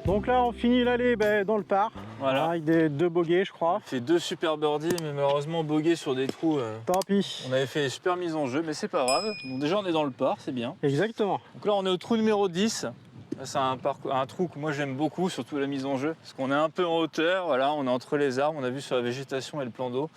Donc là, on finit l'allée dans le par. Voilà. Avec des 2 bogeys, je crois. On fait 2 super birdies, mais malheureusement bogey sur des trous. Tant pis. On avait fait des super mises en jeu, mais c'est pas grave. Donc déjà on est dans le par, c'est bien. Exactement. Donc là on est au trou numéro 10. Là, c'est un trou que moi j'aime beaucoup, surtout la mise en jeu. Parce qu'on est un peu en hauteur, voilà, on est entre les arbres, on a vu sur la végétation et le plan d'eau.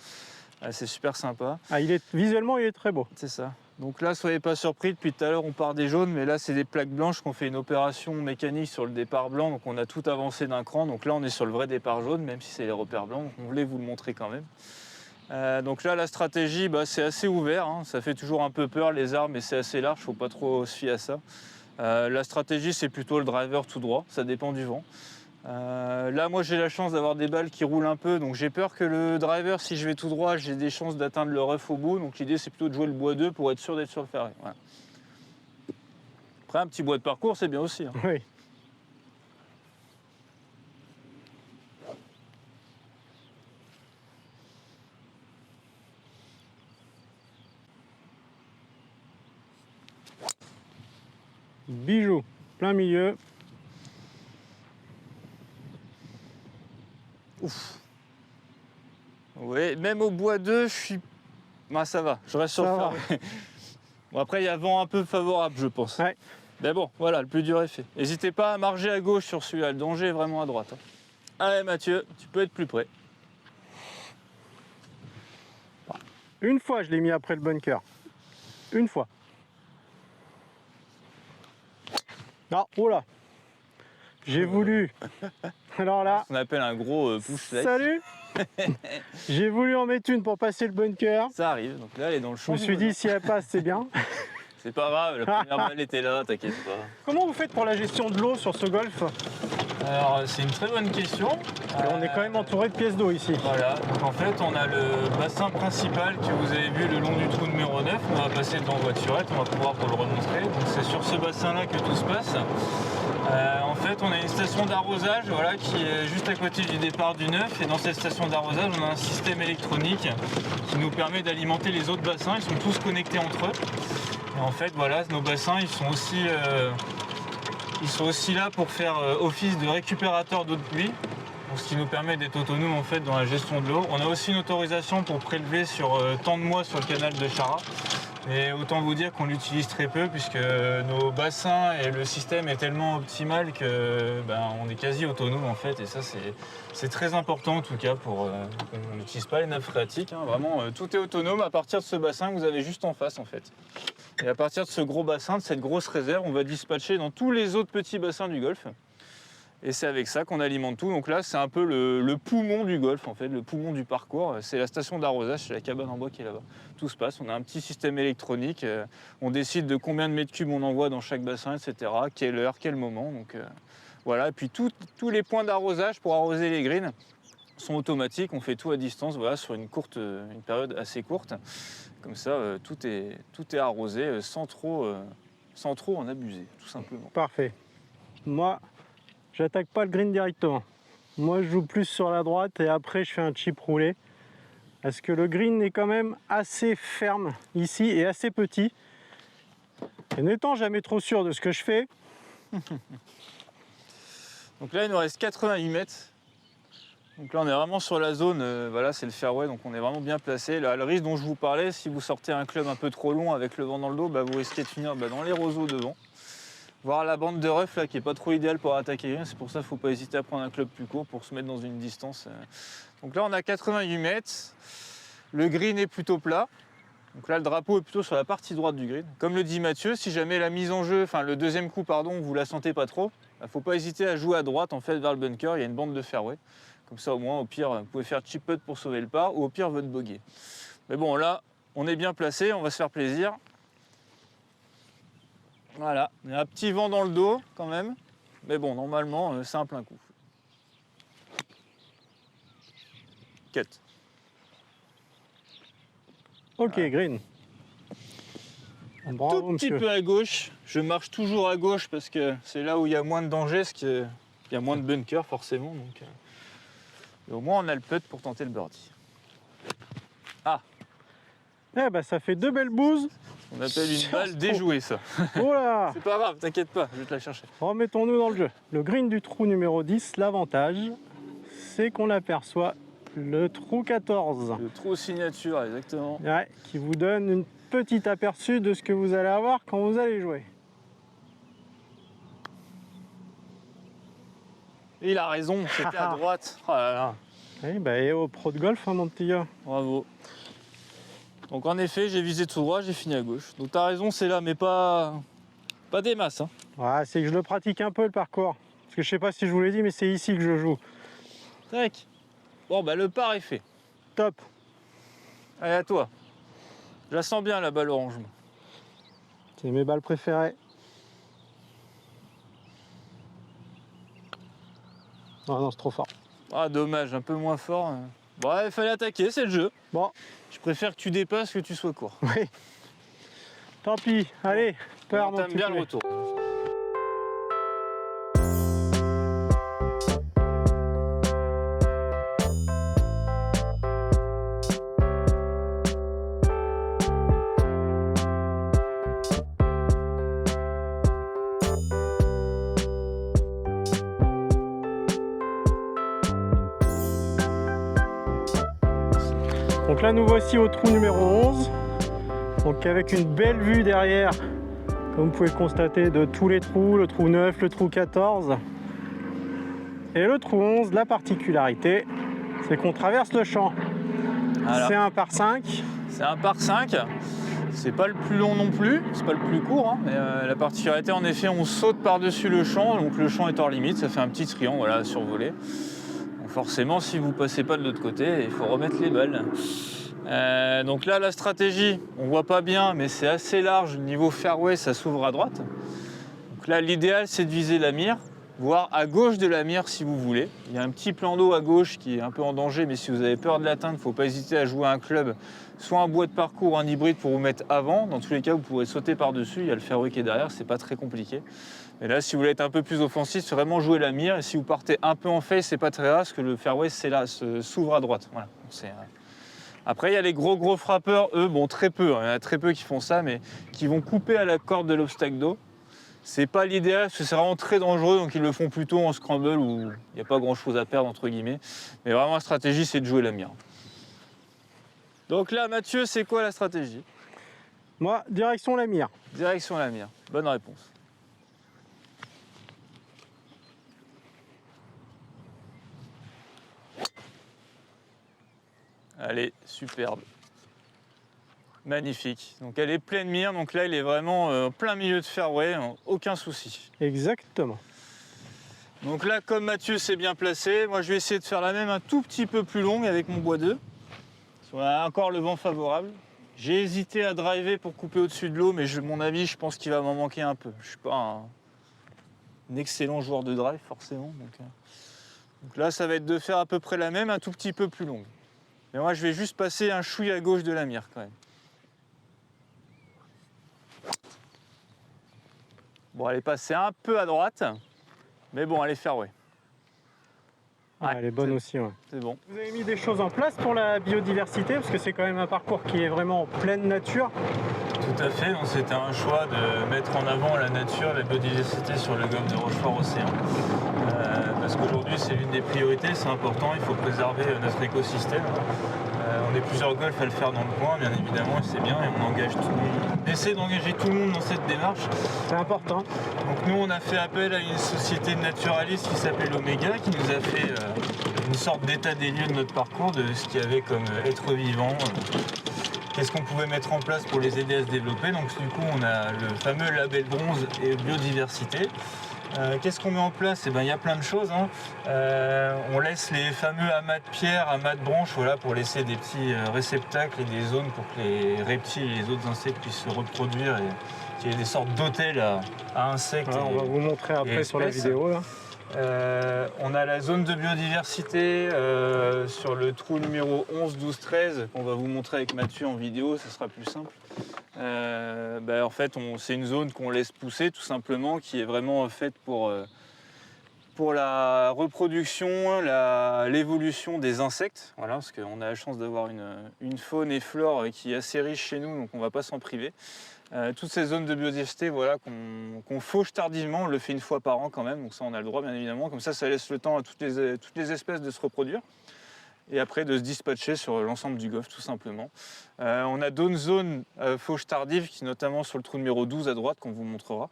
C'est super sympa. Ah, visuellement, il est très beau. C'est ça. Donc là, soyez pas surpris, depuis tout à l'heure on part des jaunes, mais là c'est des plaques blanches qu'on fait une opération mécanique sur le départ blanc, donc on a tout avancé d'un cran. Donc là on est sur le vrai départ jaune, même si c'est les repères blancs, on voulait vous le montrer quand même. Donc là la stratégie, c'est assez ouvert, hein. Ça fait toujours un peu peur les arbres, mais c'est assez large, faut pas trop se fier à ça. La stratégie c'est plutôt le driver tout droit, ça dépend du vent. Là moi j'ai la chance d'avoir des balles qui roulent un peu, donc j'ai peur que le driver, si je vais tout droit, j'ai des chances d'atteindre le rough au bout, donc l'idée c'est plutôt de jouer le bois 2 pour être sûr d'être sur le fairway. Voilà. Après un petit bois de parcours c'est bien aussi, hein. Oui. Bijou, plein milieu. Ouf. Oui, même au bois 2, je suis... ça va, je reste sur le fairway. Bon, après, il y a vent un peu favorable, je pense. Ouais. Mais bon, voilà, le plus dur est fait. N'hésitez pas à marger à gauche sur celui-là, le danger est vraiment à droite, hein. Allez Mathieu, tu peux être plus près. Une fois, je l'ai mis après le bunker. Une fois. Ah, oh là. J'ai voulu. Alors là. Ce qu'on appelle un gros push leg. Salut. J'ai voulu en mettre une pour passer le bunker. Ça arrive, donc là elle est dans le champ. Je me suis dit si elle passe c'est bien. C'est pas grave, la première balle était là, t'inquiète pas. Comment vous faites pour la gestion de l'eau sur ce golf? Alors c'est une très bonne question. On est quand même entouré de pièces d'eau ici. Voilà, donc en fait on a le bassin principal que vous avez vu le long du trou numéro 9. On va passer devant voiturette, on va pouvoir vous le remontrer. Donc c'est sur ce bassin là que tout se passe. En fait on a une station d'arrosage, voilà, qui est juste à côté du départ du 9. Et dans cette station d'arrosage on a un système électronique qui nous permet d'alimenter les autres bassins. Ils sont tous connectés entre eux. Et en fait voilà, nos bassins ils sont aussi là pour faire office de récupérateur d'eau de pluie. Donc, ce qui nous permet d'être autonome en fait dans la gestion de l'eau. On a aussi une autorisation pour prélever sur tant de mois sur le canal de Chara. Et autant vous dire qu'on l'utilise très peu puisque nos bassins et le système est tellement optimal que on est quasi autonome en fait. Et ça c'est très important en tout cas pour qu'on n'utilise pas les nappes phréatiques, hein. Vraiment tout est autonome à partir de ce bassin que vous avez juste en face en fait. Et à partir de ce gros bassin, de cette grosse réserve, on va dispatcher dans tous les autres petits bassins du golfe. Et c'est avec ça qu'on alimente tout. Donc là, c'est un peu le poumon du golf, en fait, le poumon du parcours. C'est la station d'arrosage, c'est la cabane en bois qui est là-bas. Tout se passe, on a un petit système électronique. On décide de combien de mètres cubes on envoie dans chaque bassin, etc. Quelle heure, quel moment. Donc voilà. Et puis tous les points d'arrosage pour arroser les greens sont automatiques. On fait tout à distance, voilà, sur une période assez courte. Comme ça, tout est arrosé sans trop en abuser, tout simplement. Parfait. Moi, j'attaque pas le green directement. Moi, je joue plus sur la droite et après, je fais un chip roulé. Parce que le green est quand même assez ferme ici et assez petit. Et n'étant jamais trop sûr de ce que je fais. Donc là, il nous reste 88 mètres. Donc là, on est vraiment sur la zone, voilà, c'est le fairway, donc on est vraiment bien placé. Là, le risque dont je vous parlais, si vous sortez un club un peu trop long avec le vent dans le dos, vous risquez de finir dans les roseaux devant. Voir la bande de rough là qui est pas trop idéale pour attaquer, c'est pour ça qu'il ne faut pas hésiter à prendre un club plus court pour se mettre dans une distance. Donc là on a 88 mètres, le green est plutôt plat, donc là le drapeau est plutôt sur la partie droite du green. Comme le dit Mathieu, si jamais la mise en jeu, enfin le deuxième coup pardon, vous la sentez pas trop, il ne faut pas hésiter à jouer à droite en fait vers le bunker, il y a une bande de fairway. Comme ça au moins au pire vous pouvez faire chip putt pour sauver le par ou au pire votre bogey. Mais bon là on est bien placé, on va se faire plaisir. Voilà, il y a un petit vent dans le dos quand même, mais bon, normalement, c'est un plein coup. Cut. Ok, voilà. Green. Bravo, tout petit peu à gauche. Je marche toujours à gauche parce que c'est là où il y a moins de danger, parce qu'il y a moins de bunkers forcément. Donc, et au moins, on a le putt pour tenter le birdie. Ah. Eh ben, ça fait 2 belles bouses. On appelle une balle déjouée, ça. Voilà. C'est pas grave, t'inquiète pas, je vais te la chercher. Remettons-nous dans le jeu. Le green du trou numéro 10, l'avantage, c'est qu'on aperçoit le trou 14. Le trou signature, exactement. Ouais, qui vous donne une petite aperçu de ce que vous allez avoir quand vous allez jouer. Et il a raison, c'était à droite. Oh là là. Oui, bah, et au pro de golf, hein, mon petit gars. Bravo. Donc en effet, j'ai visé tout droit, j'ai fini à gauche. Donc t'as raison, c'est là, mais pas des masses. Hein. Ouais, c'est que je le pratique un peu le parcours. Parce que je sais pas si je vous l'ai dit, mais c'est ici que je joue. Tac. Bon, bah le par est fait. Top. Allez, à toi. Je la sens bien, la balle orange. C'est mes balles préférées. Ah non, c'est trop fort. Ah, dommage, un peu moins fort. Bon, il fallait attaquer, c'est le jeu. Bon, Je préfère que tu dépasses que tu sois court. oui. Tant pis, allez, peur, On mon t'aime petit bien le poulet. retour. Donc là, nous voici au trou numéro 11. Donc avec une belle vue derrière, comme vous pouvez le constater, de tous les trous, le trou 9, le trou 14. Et le trou 11, la particularité, c'est qu'on traverse le champ. Voilà. C'est un par 5. C'est un par 5. C'est pas le plus long non plus, c'est pas le plus court. Hein, mais la particularité, en effet, on saute par-dessus le champ. Donc le champ est hors limite, ça fait un petit triangle voilà, à survoler. Donc forcément, si vous passez pas de l'autre côté, il faut remettre les balles. Donc là, la stratégie, on voit pas bien, mais c'est assez large. Niveau fairway, ça s'ouvre à droite. Donc là, l'idéal, c'est de viser la mire, voire à gauche de la mire si vous voulez. Il y a un petit plan d'eau à gauche qui est un peu en danger, mais si vous avez peur de l'atteindre, il ne faut pas hésiter à jouer à un club, soit un bois de parcours, un hybride pour vous mettre avant. Dans tous les cas, vous pourrez sauter par-dessus. Il y a le fairway qui est derrière, c'est pas très compliqué. Mais là, si vous voulez être un peu plus offensif, c'est vraiment jouer la mire. Et si vous partez un peu en face, c'est pas très rare, parce que le fairway s'ouvre à droite. Voilà. Après, il y a les gros frappeurs, eux, bon, très peu. Hein. Il y en a très peu qui font ça, mais qui vont couper à la corde de l'obstacle d'eau. C'est pas l'idéal, parce que c'est vraiment très dangereux, donc ils le font plutôt en scramble où il n'y a pas grand chose à perdre, entre guillemets. Mais vraiment, la stratégie, c'est de jouer la mire. Donc là, Mathieu, c'est quoi la stratégie? Moi, direction la mire. Direction la mire. Bonne réponse. Allez, superbe. Magnifique. Donc elle est pleine mire, donc là il est vraiment en plein milieu de fairway, aucun souci. Exactement. Donc là, comme Mathieu s'est bien placé, moi je vais essayer de faire la même un tout petit peu plus longue avec mon bois 2. On a encore le vent favorable. J'ai hésité à driver pour couper au-dessus de l'eau, mais mon avis, je pense qu'il va m'en manquer un peu. Je ne suis pas un excellent joueur de drive, forcément. Donc là, ça va être de faire à peu près la même, un tout petit peu plus longue. Mais moi, je vais juste passer un chouille à gauche de la mire, quand même. Bon, elle est passée un peu à droite, mais bon, elle est fairway. Ah, elle est bonne aussi. Ouais. C'est bon. Vous avez mis des choses en place pour la biodiversité, parce que c'est quand même un parcours qui est vraiment en pleine nature. Tout à fait, donc c'était un choix de mettre en avant la nature, la biodiversité sur le golfe de Rochefort-Océan. Parce qu'aujourd'hui c'est l'une des priorités, c'est important, il faut préserver notre écosystème. On est plusieurs golfs à le faire dans le coin, bien évidemment, et c'est bien, et on engage tout le monde. On essaie d'engager tout le monde dans cette démarche. C'est important. Donc nous on a fait appel à une société naturaliste qui s'appelle Omega, qui nous a fait une sorte d'état des lieux de notre parcours, de ce qu'il y avait comme être vivant. Qu'est-ce qu'on pouvait mettre en place pour les aider à se développer? Donc du coup, on a le fameux label bronze et biodiversité. Qu'est-ce qu'on met en place? Eh ben, il y a plein de choses. Hein. On laisse les fameux amas de pierre, amas de branches, voilà, pour laisser des petits réceptacles et des zones pour que les reptiles et les autres insectes puissent se reproduire et qu'il y ait des sortes d'hôtels à insectes. Voilà, on va vous montrer après sur la vidéo. Là. On a la zone de biodiversité sur le trou numéro 11, 12, 13 qu'on va vous montrer avec Mathieu en vidéo, ça sera plus simple. En fait, c'est une zone qu'on laisse pousser tout simplement, qui est vraiment faite pour pour la reproduction, l'évolution des insectes, voilà, parce qu'on a la chance d'avoir une faune et flore qui est assez riche chez nous, donc on ne va pas s'en priver. Toutes ces zones de biodiversité voilà, qu'on fauche tardivement, on le fait une fois par an quand même, donc ça on a le droit bien évidemment, comme ça laisse le temps à toutes les espèces de se reproduire et après de se dispatcher sur l'ensemble du golfe tout simplement. On a d'autres zones fauche tardive, qui notamment sur le trou numéro 12 à droite qu'on vous montrera.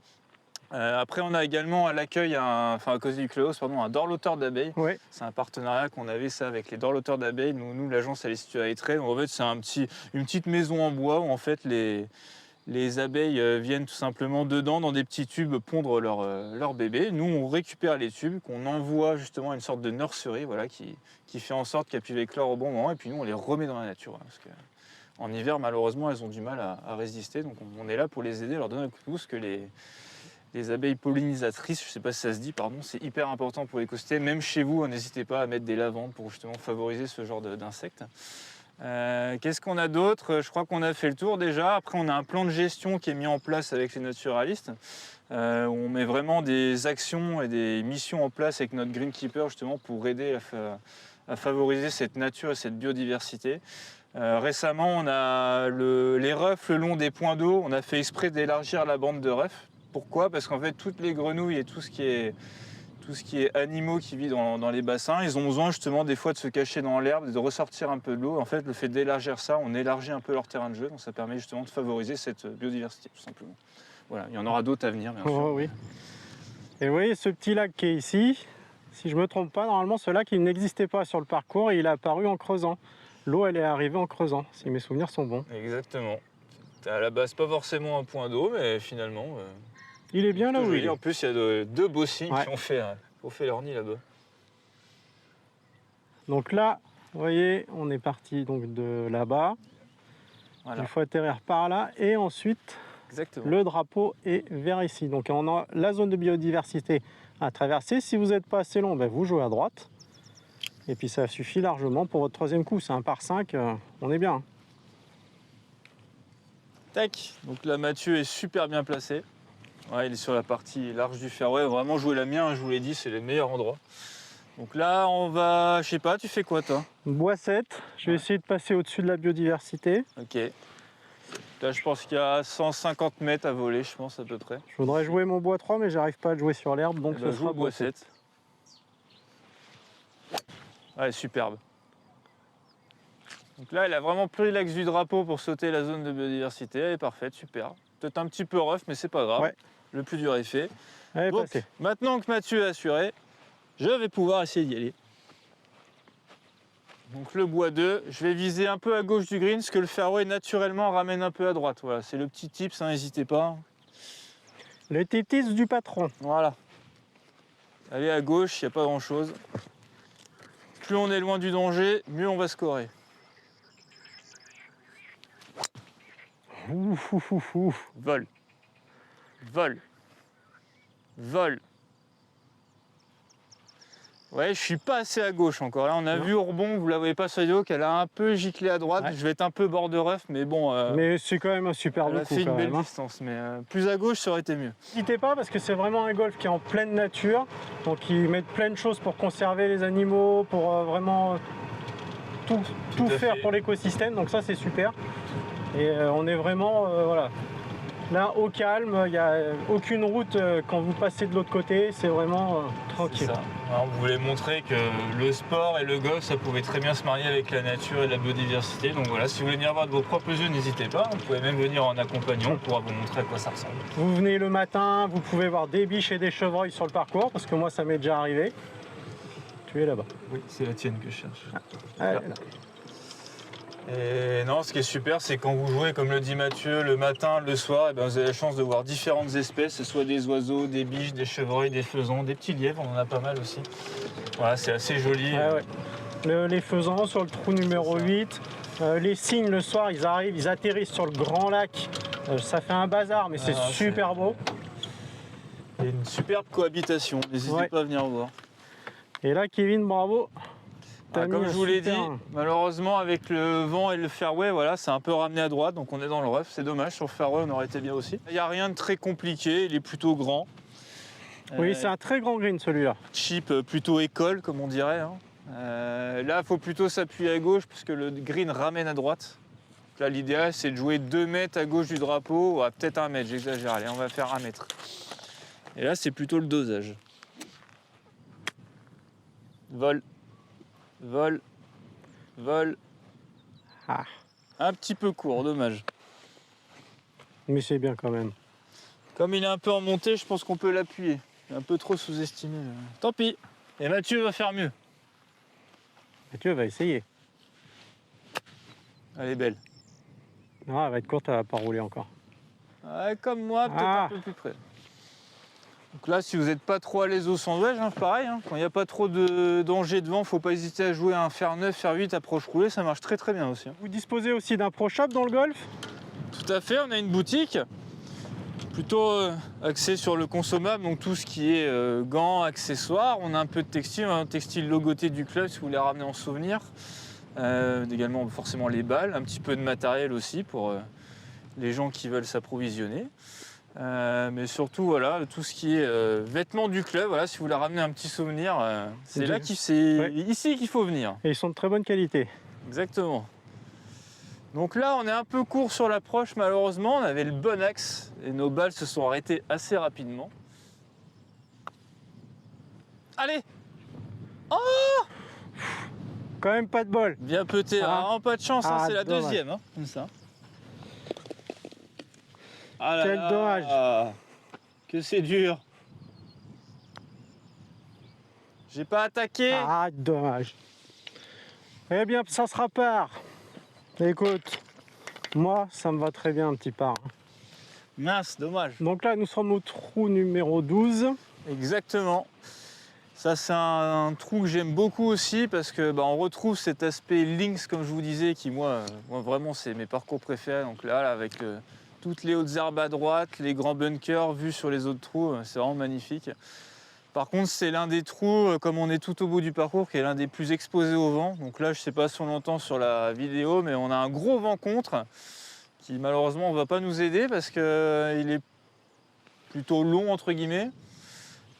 Après, on a également à l'accueil, à côté du Cléos, un dorloteur d'abeilles. Ouais. C'est un partenariat qu'on avait ça avec les dorloteurs d'abeilles. Nous l'agence elle est située à Étré. En fait, c'est une petite maison en bois où en fait les abeilles viennent tout simplement dedans dans des petits tubes pondre leurs bébés. Nous, on récupère les tubes, qu'on envoie justement à une sorte de nurserie, voilà, qui fait en sorte qu'elles puissent éclore au bon moment. Et puis nous, on les remet dans la nature. Parce que en hiver, malheureusement, elles ont du mal à résister. Donc on est là pour les aider, leur donner un coup de pouce, que les abeilles pollinisatrices, je ne sais pas si ça se dit, pardon, c'est hyper important pour l'écosystème. Même chez vous, n'hésitez pas à mettre des lavandes pour justement favoriser ce genre d'insectes. Qu'est-ce qu'on a d'autre? Je crois qu'on a fait le tour déjà. Après, on a un plan de gestion qui est mis en place avec les naturalistes. Où on met vraiment des actions et des missions en place avec notre Greenkeeper justement pour aider à favoriser cette nature et cette biodiversité. Récemment, on a les refs le long des points d'eau. On a fait exprès d'élargir la bande de refs. Pourquoi? Parce qu'en fait, toutes les grenouilles et tout ce qui est animaux qui vivent dans les bassins, ils ont besoin justement des fois de se cacher dans l'herbe, de ressortir un peu de l'eau. En fait, le fait d'élargir ça, on élargit un peu leur terrain de jeu, donc ça permet justement de favoriser cette biodiversité, tout simplement. Voilà, il y en aura d'autres à venir, bien sûr. Oh, oui. Et vous voyez ce petit lac qui est ici, si je ne me trompe pas, normalement ce lac il n'existait pas sur le parcours et il est apparu en creusant. L'eau elle est arrivée en creusant, si mes souvenirs sont bons. Exactement. À la base, pas forcément un point d'eau, mais finalement... il est bien là où il est. En plus, il y a deux beaux signes qui ont fait leur nid là-bas. Donc là, vous voyez, on est parti donc de là-bas. Voilà. Il faut atterrir par là et ensuite exactement. Le drapeau est vers ici. Donc on a la zone de biodiversité à traverser. Si vous n'êtes pas assez long, ben vous jouez à droite. Et puis ça suffit largement pour votre troisième coup. C'est un par 5, on est bien. Tac. Donc là, Mathieu est super bien placé. Ouais, il est sur la partie large du fairway. Vraiment jouer la mienne, je vous l'ai dit, c'est le meilleur endroit. Donc là, on va, je sais pas, tu fais quoi toi? Bois 7, je vais essayer de passer au-dessus de la biodiversité. Ok. Là, je pense qu'il y a 150 mètres à voler, je pense à peu près. Je voudrais jouer mon bois 3, mais j'arrive pas à le jouer sur l'herbe, donc ce sera bois 7. Ouais, superbe. Donc là, elle a vraiment pris l'axe du drapeau pour sauter la zone de biodiversité. Elle est parfaite, super. Peut-être un petit peu rough, mais c'est pas grave. Ouais. Le plus dur est fait. Donc, maintenant que Mathieu est assuré, je vais pouvoir essayer d'y aller. Donc le bois 2, je vais viser un peu à gauche du green, parce que le fairway naturellement ramène un peu à droite. Voilà, c'est le petit tips, n'hésitez pas. Le tips du patron. Voilà. Allez à gauche, il n'y a pas grand chose. Plus on est loin du danger, mieux on va scorer. Vol. Vol. Vol. Ouais, je suis pas assez à gauche encore. Là, on a vu au rebond, vous la voyez pas sur la vidéo, qu'elle a un peu giclé à droite. Ouais. Je vais être un peu bord de rough, mais bon. Mais c'est quand même un super coup. Elle a fait une belle distance, mais plus à gauche, ça aurait été mieux. N'hésitez pas, parce que c'est vraiment un golf qui est en pleine nature. Donc ils mettent plein de choses pour conserver les animaux, pour vraiment tout faire pour l'écosystème. Donc ça, c'est super. Et on est vraiment, voilà. Là, au calme, il n'y a aucune route quand vous passez de l'autre côté, c'est vraiment tranquille. Ça. Alors, on voulait montrer que le sport et le golf, ça pouvait très bien se marier avec la nature et la biodiversité. Donc voilà, si vous voulez venir voir de vos propres yeux, n'hésitez pas. Vous pouvez même venir en accompagnant, on pourra vous montrer à quoi ça ressemble. Vous venez le matin, vous pouvez voir des biches et des chevreuils sur le parcours, parce que moi, ça m'est déjà arrivé. Tu es là-bas. Oui, c'est la tienne que je cherche. Ah, là. Et non, ce qui est super, c'est quand vous jouez, comme le dit Mathieu, le matin, le soir, et ben vous avez la chance de voir différentes espèces, soit des oiseaux, des biches, des chevreuils, des faisans, des petits lièvres, on en a pas mal aussi. Voilà, c'est assez joli. Ah ouais. Les faisans sur le trou numéro 8, les cygnes le soir, ils arrivent, ils atterrissent sur le grand lac. Ça fait un bazar, mais c'est super beau. Et une superbe cohabitation, n'hésitez pas à venir voir. Et là, Kevin, bravo. Comme je vous l'ai dit, malheureusement avec le vent et le fairway, voilà, c'est un peu ramené à droite, donc on est dans le rough, c'est dommage, sur le fairway on aurait été bien aussi. Il n'y a rien de très compliqué, il est plutôt grand. Oui, c'est un très grand green celui-là. Chip plutôt école, comme on dirait. Hein. Là, il faut plutôt s'appuyer à gauche puisque le green ramène à droite. Donc là, l'idéal, c'est de jouer 2 mètres à gauche du drapeau, ou peut-être 1 mètre, j'exagère. Allez, on va faire 1 mètre. Et là, c'est plutôt le dosage. Vol, vol, vol. Ah, Un petit peu court, dommage. mais c'est bien quand même. Comme il est un peu en montée, je pense qu'on peut l'appuyer. Il est un peu trop sous-estimé. Tant pis. Et Mathieu va faire mieux. Mathieu va essayer. Elle est belle. Non, elle va être courte, elle va pas rouler encore. Ouais, comme moi, peut-être Ah. un peu plus près. Donc là, si vous n'êtes pas trop à l'aise au sandwich, hein, pareil, hein, quand il n'y a pas trop de danger devant, il ne faut pas hésiter à jouer un fer 9, fer 8, approche roulée, ça marche très très bien aussi. Hein. Vous disposez aussi d'un pro shop dans le golf? Tout à fait, on a une boutique plutôt axée sur le consommable, donc tout ce qui est gants, accessoires. On a un peu de textile, un textile logoté du club si vous voulez ramener en souvenir. Également forcément les balles, un petit peu de matériel aussi pour les gens qui veulent s'approvisionner. Mais surtout voilà, tout ce qui est vêtements du club, voilà, si vous voulez ramener un petit souvenir, c'est là ici qu'il faut venir. Et ils sont de très bonne qualité. Exactement. Donc là, on est un peu court sur l'approche, malheureusement. On avait le bon axe et nos balles se sont arrêtées assez rapidement. Allez! Quand même pas de bol. Bien pété, Ah. vraiment pas de chance, hein, Ah, c'est la dommage. deuxième. Hein, comme ça. Ah là Quel là, dommage. que c'est dur. J'ai pas attaqué. Ah, dommage. Eh bien, ça se repart. Écoute, moi, ça me va très bien un petit par. Mince, dommage. Donc là, nous sommes au trou numéro 12. Exactement. Ça, c'est un trou que j'aime beaucoup aussi parce que on retrouve cet aspect links, comme je vous disais, qui moi vraiment, c'est mes parcours préférés. Donc là avec toutes les hautes herbes à droite, les grands bunkers vus sur les autres trous, c'est vraiment magnifique. Par contre, c'est l'un des trous, comme on est tout au bout du parcours, qui est l'un des plus exposés au vent. Donc là, je ne sais pas si on l'entend sur la vidéo, mais on a un gros vent contre qui malheureusement ne va pas nous aider parce qu'il est plutôt long entre guillemets.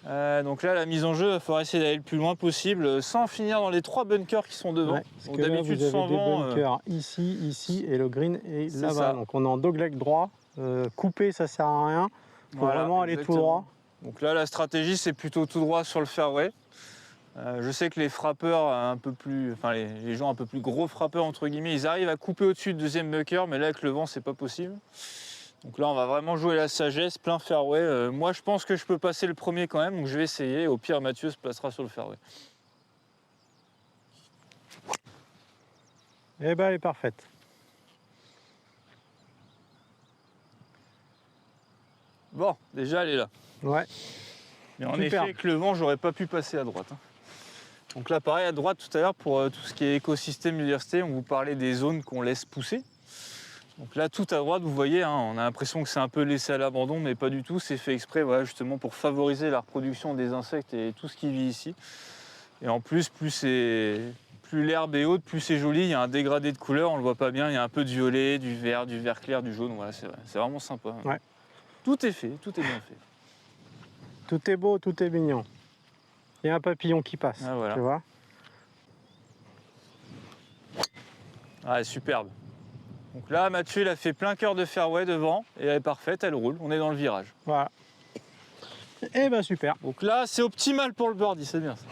Donc là, la mise en jeu, il va falloir essayer d'aller le plus loin possible sans finir dans les 3 bunkers qui sont devant. Ouais, parce Donc que là, d'habitude, vous avez sans des vent. bunkers ici, ici, et le green est C'est là-bas. ça. Donc on est en dogleg droit. Couper, ça sert à rien. Il faut Voilà, vraiment aller exactement. tout droit. Donc là, la stratégie, c'est plutôt tout droit sur le fairway. Je sais que les frappeurs un peu plus, enfin les gens un peu plus gros frappeurs entre guillemets, ils arrivent à couper au-dessus du deuxième bunker, mais là avec le vent, c'est pas possible. Donc là, on va vraiment jouer la sagesse, plein fairway. Moi, je pense que je peux passer le premier quand même, donc je vais essayer. Au pire, Mathieu se placera sur le fairway. Eh ben, elle est parfaite. Bon, déjà, elle est là. Ouais. Mais en Super. effet, avec le vent, j'aurais pas pu passer à droite. Hein. Donc là, pareil, à droite tout à l'heure, pour tout ce qui est écosystème biodiversité, on vous parlait des zones qu'on laisse pousser. Donc là, tout à droite, vous voyez, hein, on a l'impression que c'est un peu laissé à l'abandon, mais pas du tout. C'est fait exprès, voilà, justement, pour favoriser la reproduction des insectes et tout ce qui vit ici. Et en plus, plus l'herbe est haute, plus c'est joli. Il y a un dégradé de couleurs, on le voit pas bien. Il y a un peu de violet, du vert clair, du jaune. Voilà, c'est vraiment sympa. Ouais. Tout est fait, tout est bien fait. Tout est beau, tout est mignon. Il y a un papillon qui passe, Ah, voilà. tu vois. Ah, superbe. Donc là, Mathieu, il a fait plein cœur de fairway devant et elle est parfaite, elle roule. On est dans le virage. Voilà. Eh ben super. Donc là, c'est optimal pour le birdie, c'est bien ça.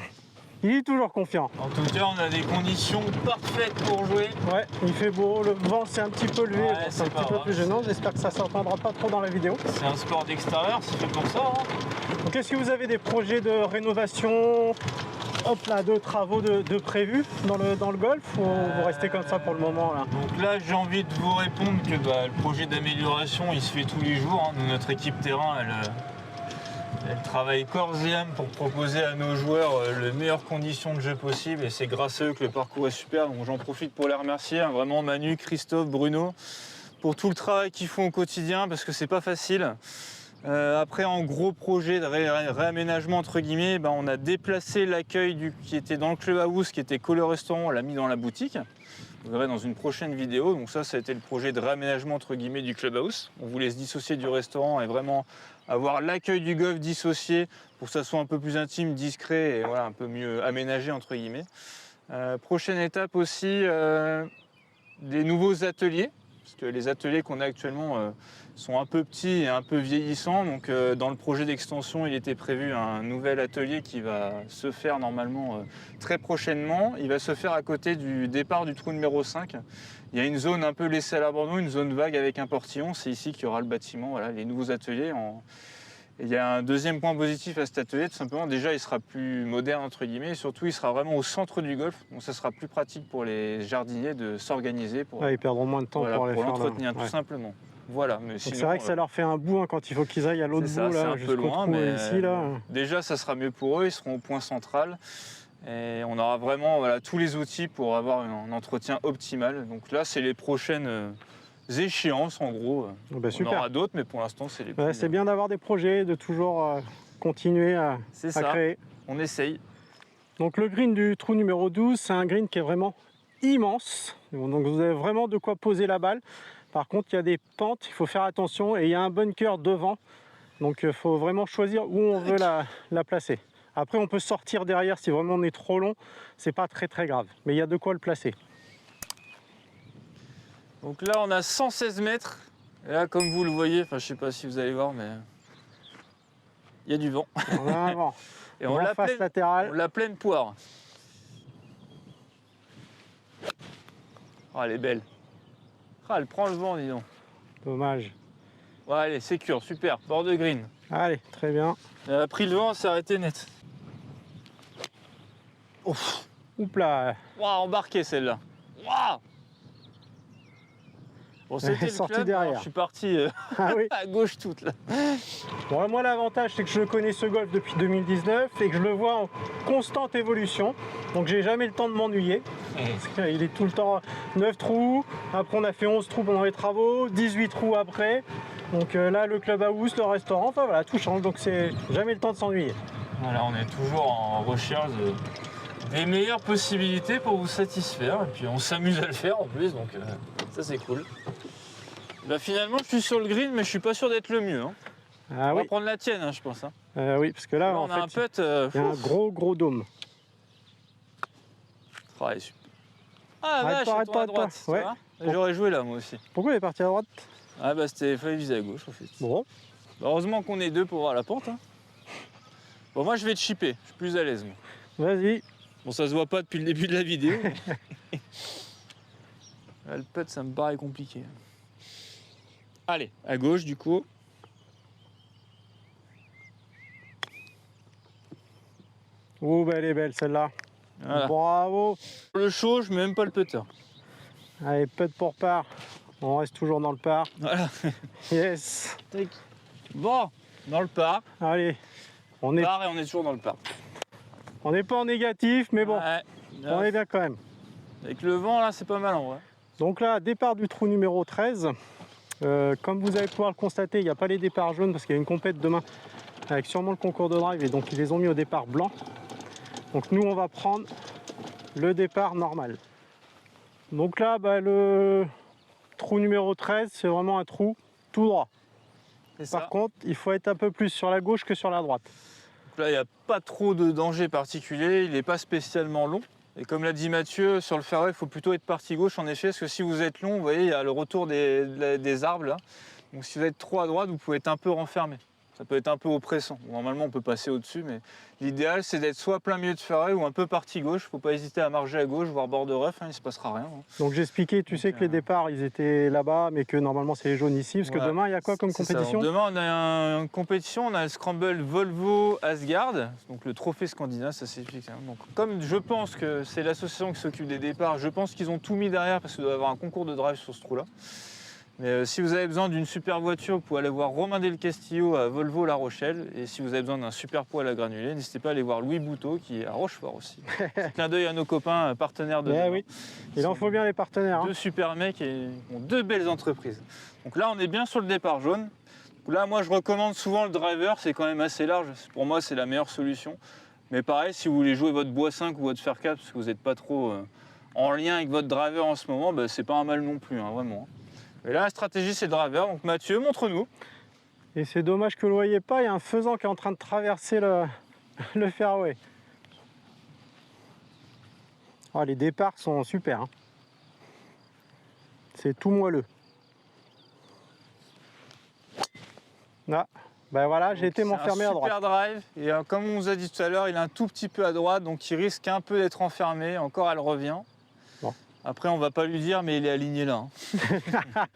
Il est toujours confiant. En tout cas, on a des conditions parfaites pour jouer. Ouais, il fait beau, le vent s'est un petit peu levé, Ouais, donc c'est c'est un pas petit peu grave. plus gênant. J'espère que ça s'entendra pas trop dans la vidéo. C'est un sport d'extérieur, c'est fait pour ça. Hein. Donc est-ce que vous avez des projets de rénovation, de travaux de prévus dans le golf, ou vous restez comme ça pour le moment là? Donc là, j'ai envie de vous répondre que le projet d'amélioration, il se fait tous les jours. Hein. Notre équipe terrain, elle travaille corps et âme pour proposer à nos joueurs les meilleures conditions de jeu possibles. Et c'est grâce à eux que le parcours est super. Donc j'en profite pour les remercier. Hein, vraiment Manu, Christophe, Bruno, pour tout le travail qu'ils font au quotidien, parce que c'est pas facile. Après, en gros projet de réaménagement entre guillemets, on a déplacé l'accueil qui était dans le clubhouse, qui était Coller Restaurant, on l'a mis dans la boutique Vous verrez dans une prochaine vidéo. Donc ça a été le projet de réaménagement entre guillemets du clubhouse. On voulait se dissocier du restaurant et vraiment avoir l'accueil du golf dissocié pour que ça soit un peu plus intime, discret et voilà, un peu mieux aménagé entre guillemets. Prochaine étape aussi, des nouveaux ateliers. Parce que les ateliers qu'on a actuellement sont un peu petits et un peu vieillissants. Donc dans le projet d'extension, il était prévu un nouvel atelier qui va se faire normalement très prochainement. Il va se faire à côté du départ du trou numéro 5. Il y a une zone un peu laissée à l'abandon, une zone vague avec un portillon. C'est ici qu'il y aura le bâtiment, voilà, les nouveaux ateliers. Et il y a un deuxième point positif à cet atelier, tout simplement, déjà il sera plus moderne entre guillemets, et surtout il sera vraiment au centre du golf, donc ça sera plus pratique pour les jardiniers de s'organiser pour, ils perdront moins de temps voilà, pour aller faire l'entretenir là. tout simplement. Voilà, mais c'est vrai que ça leur fait un bout quand il faut qu'ils aillent à l'autre bout, là, jusqu'au loin, trou mais ici. Là. Déjà ça sera mieux pour eux, ils seront au point central. Et on aura vraiment tous les outils pour avoir un entretien optimal. Donc là c'est les prochaines échéances en gros. On Super. aura d'autres, mais pour l'instant c'est les plus... C'est bien d'avoir des projets, de toujours continuer à créer. On essaye. Donc le green du trou numéro 12, c'est un green qui est vraiment immense. Donc vous avez vraiment de quoi poser la balle. Par contre, il y a des pentes, il faut faire attention et il y a un bunker devant. Donc il faut vraiment choisir où on veut la placer. Après, on peut sortir derrière si vraiment on est trop long. C'est pas très grave, mais il y a de quoi le placer. Donc là, on a 116 mètres. Et là, comme vous le voyez, je sais pas si vous allez voir, mais il y a du vent. On a un vent. Et on l'a face latérale. On l'a pleine poire. Oh, elle est belle. Ah, elle prend le vent, dis donc. Dommage. Ouais, allez, sécure, super. Bord de green. Allez, très bien. Elle a pris le vent, elle s'est arrêtée net. Ouf. Oups là. Waouh, embarqué celle-là. Waouh. Bon, c'était le sorti club, derrière. Je suis parti à gauche toute là. Bon, moi l'avantage c'est que je connais ce golf depuis 2019 et que je le vois en constante évolution. Donc j'ai jamais le temps de m'ennuyer. Il est tout le temps 9 trous. Après on a fait 11 trous pendant les travaux, 18 trous après. Donc là le clubhouse, le restaurant, enfin voilà, tout change. Donc c'est jamais le temps de s'ennuyer. Voilà, on est toujours en recherche des meilleures possibilités pour vous satisfaire. Et puis on s'amuse à le faire en plus, donc ça c'est cool. Là finalement je suis sur le green mais je suis pas sûr d'être le mieux. On va prendre la tienne je pense. Oui, parce que là on a un putt. Il y a un gros dôme. Ah, super. Ah la vache, elle tourne à droite. Ouais. J'aurais joué là moi aussi. Pourquoi il est parti à droite? Ah bah c'était fallait viser à gauche en fait. Bon. Heureusement qu'on est deux pour voir la pente. Bon moi je vais te chipper, je suis plus à l'aise. Vas-y. Bon ça se voit pas depuis le début de la vidéo. Là, le putt ça me paraît compliqué. Allez, à gauche du coup. Oh bah elle est belle celle-là. Voilà. Bravo. Le chaud, je mets même pas le putter. Allez, putt pour par. On reste toujours dans le par. Voilà. Yes. Bon, dans le par. Allez. On est par et on est toujours dans le par. On n'est pas en négatif, mais bon, ouais. on est bien quand même. Avec le vent là, c'est pas mal en vrai. Donc là, départ du trou numéro 13. Comme vous allez pouvoir le constater, il n'y a pas les départs jaunes parce qu'il y a une compète demain avec sûrement le concours de drive et donc ils les ont mis au départ blanc. Donc nous on va prendre le départ normal. Donc là le trou numéro 13 c'est vraiment un trou tout droit. Par contre il faut être un peu plus sur la gauche que sur la droite. Donc là il n'y a pas trop de danger particulier, il n'est pas spécialement long. Et comme l'a dit Mathieu, sur le fairway il faut plutôt être partie gauche en effet, parce que si vous êtes long, vous voyez il y a le retour des arbres là. Donc si vous êtes trop à droite vous pouvez être un peu renfermé. Ça peut être un peu oppressant. Normalement, on peut passer au-dessus, mais l'idéal, c'est d'être soit plein milieu de fairway ou un peu partie gauche. Il ne faut pas hésiter à marger à gauche, voire bord de rough, il ne se passera rien. Donc j'expliquais, tu sais que les départs, ils étaient là-bas, mais que normalement, c'est les jaunes ici, parce que demain, il y a quoi comme compétition? Demain, on a une compétition, on a le Scramble Volvo Asgard, donc le trophée scandinave, ça s'explique. Donc, comme je pense que c'est l'association qui s'occupe des départs, je pense qu'ils ont tout mis derrière, parce qu'il doit y avoir un concours de drive sur ce trou-là. Mais si vous avez besoin d'une super voiture, vous pouvez aller voir Romain Del Castillo à Volvo La Rochelle. Et si vous avez besoin d'un super poêle à granulés, n'hésitez pas à aller voir Louis Bouteau qui est à Rochefort aussi. Petit clin d'œil à nos copains partenaires de oui. Il en faut bien les partenaires. Deux super mecs et ont deux belles entreprises. Donc là, on est bien sur le départ jaune. Donc là, moi, je recommande souvent le driver. C'est quand même assez large. Pour moi, c'est la meilleure solution. Mais pareil, si vous voulez jouer votre bois 5 ou votre fer 4, parce que vous n'êtes pas trop en lien avec votre driver en ce moment, bah, c'est pas un mal non plus, hein, vraiment. Et là, la stratégie, c'est le driver. Donc Mathieu, montre-nous. Et c'est dommage que vous ne le voyez pas, il y a un faisan qui est en train de traverser le fairway. Oh, les départs sont super. Hein. C'est tout moelleux. Ah, ben voilà, j'ai été m'enfermer à droite. Super drive. Et comme on vous a dit tout à l'heure, il est un tout petit peu à droite, donc il risque un peu d'être enfermé. Encore, elle revient. Bon. Après, on va pas lui dire, mais il est aligné là. Hein.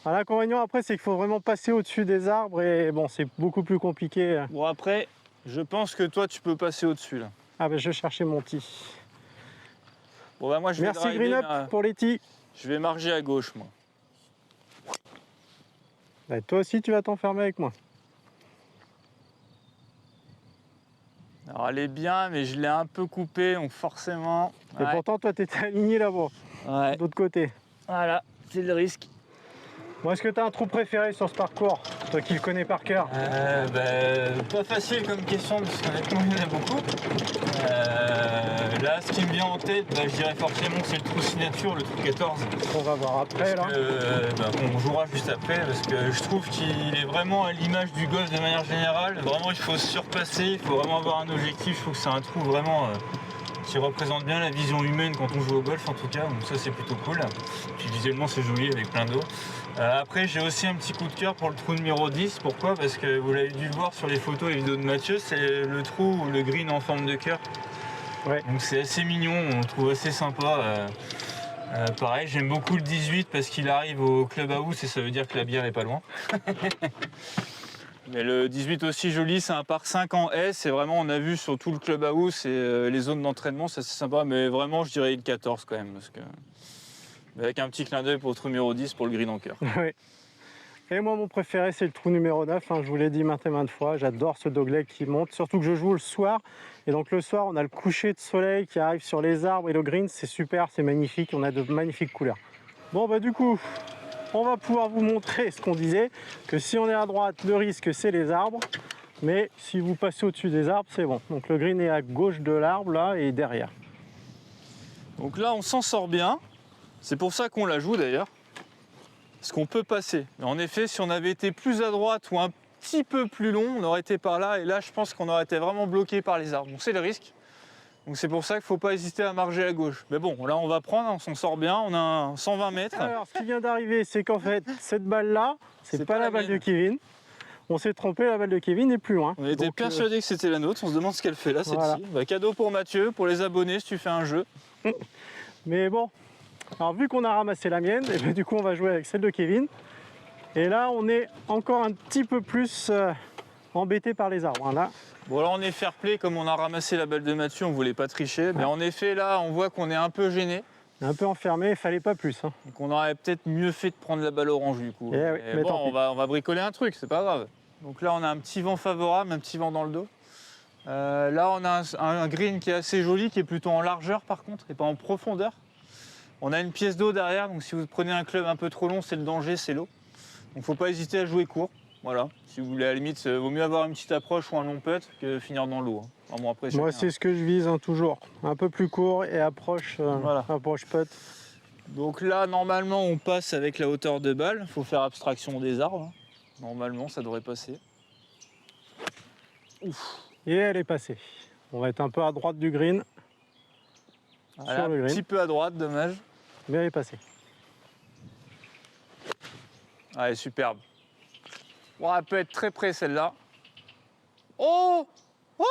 L'inconvénient après, c'est qu'il faut vraiment passer au-dessus des arbres et bon, c'est beaucoup plus compliqué. Bon, après, je pense que toi, tu peux passer au-dessus là. Ah ben, je cherchais mon tee. Bon, bah, moi, je vais Merci driver, Green Up pour les tees. Je vais marger à gauche, moi. Ben, toi aussi, tu vas t'enfermer avec moi. Alors, elle est bien, mais je l'ai un peu coupée, donc forcément. Et pourtant, toi, tu étais aligné là-bas, Ouais. de l'autre côté. Voilà, c'est le risque. Bon, est-ce que tu as un trou préféré sur ce parcours, toi qui le connais par cœur? Pas facile comme question, parce qu'honnêtement, il y en a beaucoup. Là, ce qui me vient en tête, je dirais forcément que c'est le trou signature, le trou 14. On va voir après, là. On jouera juste après, parce que je trouve qu'il est vraiment à l'image du golf de manière générale. Vraiment, il faut se surpasser, il faut vraiment avoir un objectif. Je trouve que c'est un trou vraiment qui représente bien la vision humaine quand on joue au golf, en tout cas. Donc ça, c'est plutôt cool. Puis visuellement, c'est joli avec plein d'eau. Après, j'ai aussi un petit coup de cœur pour le trou numéro 10. Pourquoi? Parce que vous l'avez dû le voir sur les photos et les vidéos de Mathieu, c'est le trou ou le green en forme de cœur. Ouais. Donc c'est assez mignon, on le trouve assez sympa. Pareil, j'aime beaucoup le 18 parce qu'il arrive au clubhouse et ça veut dire que la bière est pas loin. Mais le 18 aussi joli, c'est un par 5 en S et vraiment on a vu sur tout le clubhouse et les zones d'entraînement, c'est assez sympa. Mais vraiment, je dirais le 14 quand même. Parce que... Avec un petit clin d'œil pour le trou numéro 10 pour le green en cœur. Oui. Et moi, mon préféré, c'est le trou numéro 9. Hein, je vous l'ai dit maintes et maintes fois. J'adore ce dogleg qui monte. Surtout que je joue le soir. Et donc, le soir, on a le coucher de soleil qui arrive sur les arbres et le green. C'est super, c'est magnifique. On a de magnifiques couleurs. Bon, bah, du coup, on va pouvoir vous montrer ce qu'on disait. Que si on est à droite, le risque, c'est les arbres. Mais si vous passez au-dessus des arbres, c'est bon. Donc, le green est à gauche de l'arbre, là, et derrière. Donc là, on s'en sort bien. C'est pour ça qu'on la joue d'ailleurs. Parce qu'on peut passer. Mais en effet, si on avait été plus à droite ou un petit peu plus long, on aurait été par là. Et là, je pense qu'on aurait été vraiment bloqué par les arbres. Donc c'est le risque. Donc c'est pour ça qu'il ne faut pas hésiter à marger à gauche. Mais bon, là, on va prendre, on s'en sort bien. On a un 120 mètres. Alors, ce qui vient d'arriver, c'est qu'en fait, cette balle-là, c'est pas la balle de Kevin. On s'est trompé, la balle de Kevin est plus loin. On était persuadé que c'était la nôtre. On se demande ce qu'elle fait là, celle-ci. Voilà. Cadeau pour Mathieu, pour les abonnés, si tu fais un jeu. Mais bon. Alors vu qu'on a ramassé la mienne, et bien, du coup on va jouer avec celle de Kevin. Et là on est encore un petit peu plus embêté par les arbres. Hein, là. Bon là on est fair play, comme on a ramassé la balle de Mathieu, on voulait pas tricher. Mais en effet là on voit qu'on est un peu gêné. Un peu enfermé, il fallait pas plus. Hein. Donc on aurait peut-être mieux fait de prendre la balle orange du coup. Oui, mais bon, on va bricoler un truc, c'est pas grave. Donc là on a un petit vent favorable, un petit vent dans le dos. Là on a un green qui est assez joli, qui est plutôt en largeur par contre, et pas en profondeur. On a une pièce d'eau derrière, donc si vous prenez un club un peu trop long, c'est le danger, c'est l'eau. Donc faut pas hésiter à jouer court. Voilà. Si vous voulez, à la limite, vaut mieux avoir une petite approche ou un long putt que finir dans l'eau. Hein. Enfin, bon, après, moi, c'est ce que je vise hein, toujours. Un peu plus court et approche, voilà. approche putt. Donc là, normalement, on passe avec la hauteur de balle. Il faut faire abstraction des arbres. Hein. Normalement, ça devrait passer. Ouf. Et elle est passée. On va être un peu à droite du green. Voilà, sur le green. Un petit peu à droite, dommage. Mais elle est passée. Allez, superbe. Bon, elle peut être très près celle-là. Oh! Oh!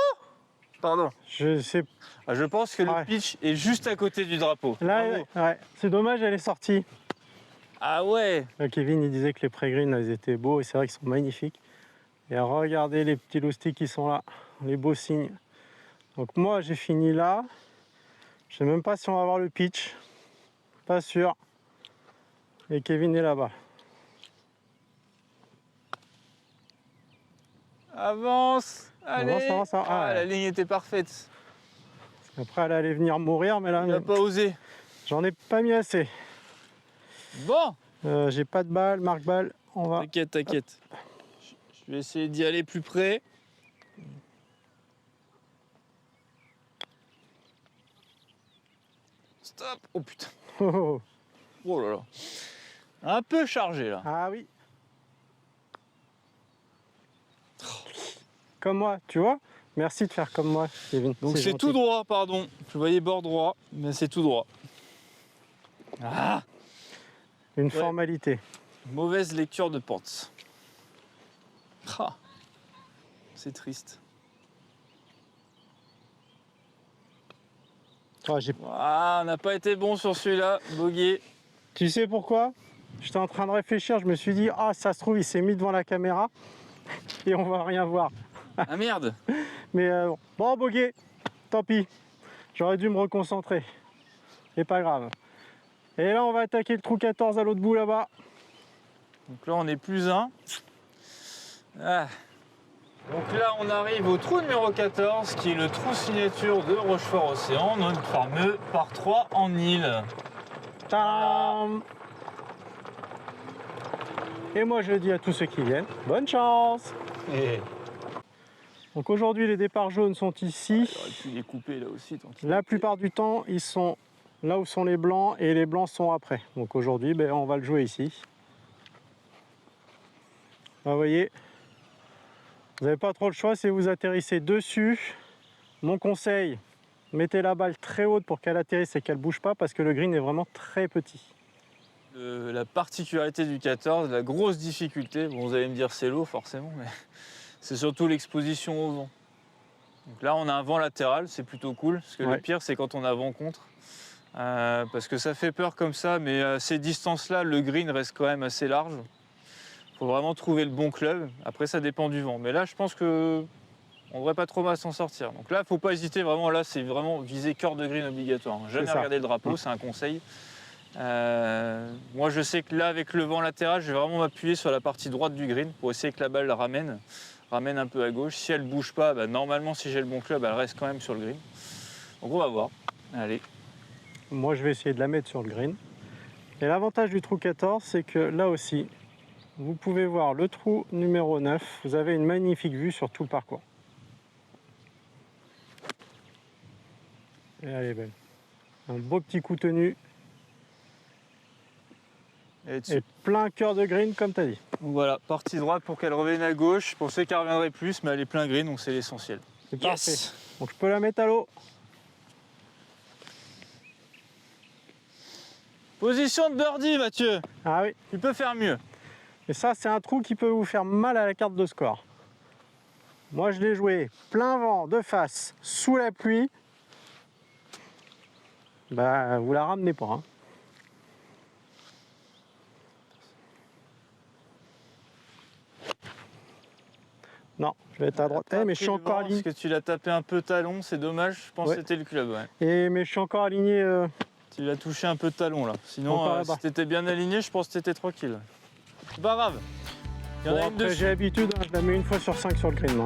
Pardon. Je pense que le pitch est juste à côté du drapeau. Là, ouais. C'est dommage, elle est sortie. Ah ouais! Là, Kevin, il disait que les pré-greens, ils étaient beaux et c'est vrai qu'ils sont magnifiques. Et regardez les petits loustiques qui sont là, les beaux signes. Donc moi, j'ai fini là. Je sais même pas si on va avoir le pitch. Pas sûr. Et Kevin est là-bas. Avance! Allez! Avance. Ah, la ligne était parfaite. Après, elle allait venir mourir, mais là... Il n'a pas osé. J'en ai pas mis assez. Bon! J'ai pas de balle, marque balle. On va... T'inquiète. Je vais essayer d'y aller plus près. Stop. Oh putain. Oh, oh. Oh là là. Un peu chargé là. Ah oui. Comme moi, tu vois? Merci de faire comme moi, Kevin. Donc c'est gentil. tout droit, pardon. Je voyais bord droit, mais c'est tout droit. Ah, Une formalité. mauvaise lecture de pente. Ah, c'est triste. Ah, Ah, on n'a pas été bon sur celui-là, bogey. Tu sais pourquoi? J'étais en train de réfléchir, je me suis dit, ah ça se trouve, il s'est mis devant la caméra et on va rien voir. Ah merde. Mais bon, bogey, tant pis. J'aurais dû me reconcentrer. C'est pas grave. Et là, on va attaquer le trou 14 à l'autre bout là-bas. Donc là, on est plus 1. Ah. Donc là, on arrive au trou numéro 14, qui est le trou signature de Rochefort-Océan, notre fameux par 3 en île. Tadam! Et moi, je dis à tous ceux qui viennent, bonne chance! Et Donc aujourd'hui, les départs jaunes sont ici. j'aurais pu les couper là aussi. Tant qu'il La était. plupart du temps, ils sont là où sont les blancs et les blancs sont après. Donc aujourd'hui, ben, on va le jouer ici. Vous voyez, vous n'avez pas trop le choix si vous atterrissez dessus. Mon conseil, mettez la balle très haute pour qu'elle atterrisse et qu'elle ne bouge pas parce que le green est vraiment très petit. La particularité du 14, la grosse difficulté, bon, vous allez me dire c'est l'eau forcément, mais c'est surtout l'exposition au vent. Donc là, on a un vent latéral, c'est plutôt cool, parce que Ouais. le pire, c'est quand on a vent contre. Parce que ça fait peur comme ça, mais à ces distances-là, le green reste quand même assez large. Il faut vraiment trouver le bon club. Après, ça dépend du vent. Mais là, je pense que on devrait pas trop mal s'en sortir. Donc là, il ne faut pas hésiter. Vraiment, là, c'est vraiment viser cœur de green obligatoire. Jamais ça. regarder le drapeau, c'est un conseil. Moi, je sais que là, avec le vent latéral, je vais vraiment m'appuyer sur la partie droite du green pour essayer que la balle ramène un peu à gauche. Si elle ne bouge pas, bah, normalement, si j'ai le bon club, elle reste quand même sur le green. Donc on va voir. Allez. Moi, je vais essayer de la mettre sur le green. Et l'avantage du trou 14, c'est que là aussi, vous pouvez voir le trou numéro 9. Vous avez une magnifique vue sur tout le parcours. Et elle est belle. Un beau petit coup tenu Et dessus. et plein cœur de green comme tu as dit. Donc voilà, partie droite pour qu'elle revienne à gauche. Je pensais qu'elle reviendrait plus, mais elle est plein green, donc c'est l'essentiel. C'est parfait. Donc je peux la mettre à l'eau. Position de birdie, Mathieu. Ah oui. Tu peux faire mieux. Et ça, c'est un trou qui peut vous faire mal à la carte de score. Moi, je l'ai joué plein vent, de face, sous la pluie. Bah, vous la ramenez pas. Hein. Non, je vais être à droite. Eh, mais je suis encore aligné. Parce que tu l'as tapé un peu talon, c'est dommage. Je pense Ouais. que c'était le club. Ouais. Mais je suis encore aligné. Tu l'as touché un peu talon là. Sinon, Encore là-bas. si t'étais bien aligné, je pense que t'étais tranquille. C'est pas grave. Il y en Bon, a une après, dessus. j'ai l'habitude, hein, je la mets une fois sur 5 sur le green. Moi.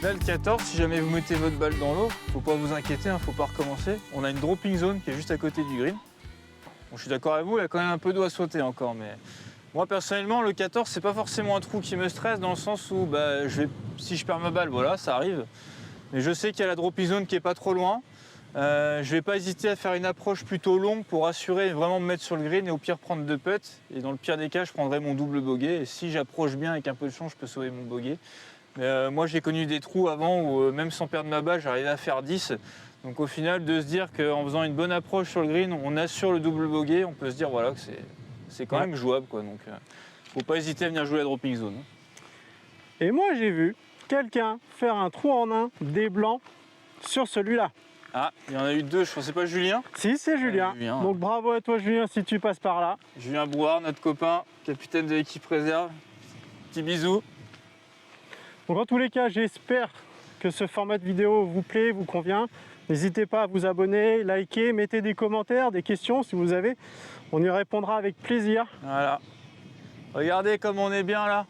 Là, le 14, si jamais vous mettez votre balle dans l'eau, faut pas vous inquiéter, faut pas recommencer. On a une dropping zone qui est juste à côté du green. Bon, je suis d'accord avec vous, il y a quand même un peu d'eau à sauter encore, mais moi personnellement, le 14, c'est pas forcément un trou qui me stresse dans le sens où bah, si je perds ma balle, voilà, ça arrive. Mais je sais qu'il y a la dropping zone qui est pas trop loin. Je vais pas hésiter à faire une approche plutôt longue pour assurer vraiment me mettre sur le green et au pire prendre 2 putts. Et dans le pire des cas, je prendrai mon double bogey. Et si j'approche bien avec un peu de chance, je peux sauver mon bogey. Mais moi, j'ai connu des trous avant où même sans perdre ma balle, j'arrivais à faire 10. Donc au final, de se dire qu'en faisant une bonne approche sur le green, on assure le double bogey, on peut se dire voilà, que c'est quand même jouable, quoi. Donc faut pas hésiter à venir jouer la dropping zone. Et moi, j'ai vu quelqu'un faire un trou en un des blancs sur celui-là. Ah, il y en a eu 2, je pensais pas Julien. Si, c'est Julien. Julien. Donc bravo à toi, Julien, si tu passes par là. Julien Brouard, notre copain, capitaine de l'équipe réserve. Petit bisou. Donc en tous les cas, j'espère que ce format de vidéo vous plaît, vous convient. N'hésitez pas à vous abonner, liker, mettez des commentaires, des questions si vous avez. On y répondra avec plaisir. Voilà. Regardez comme on est bien là.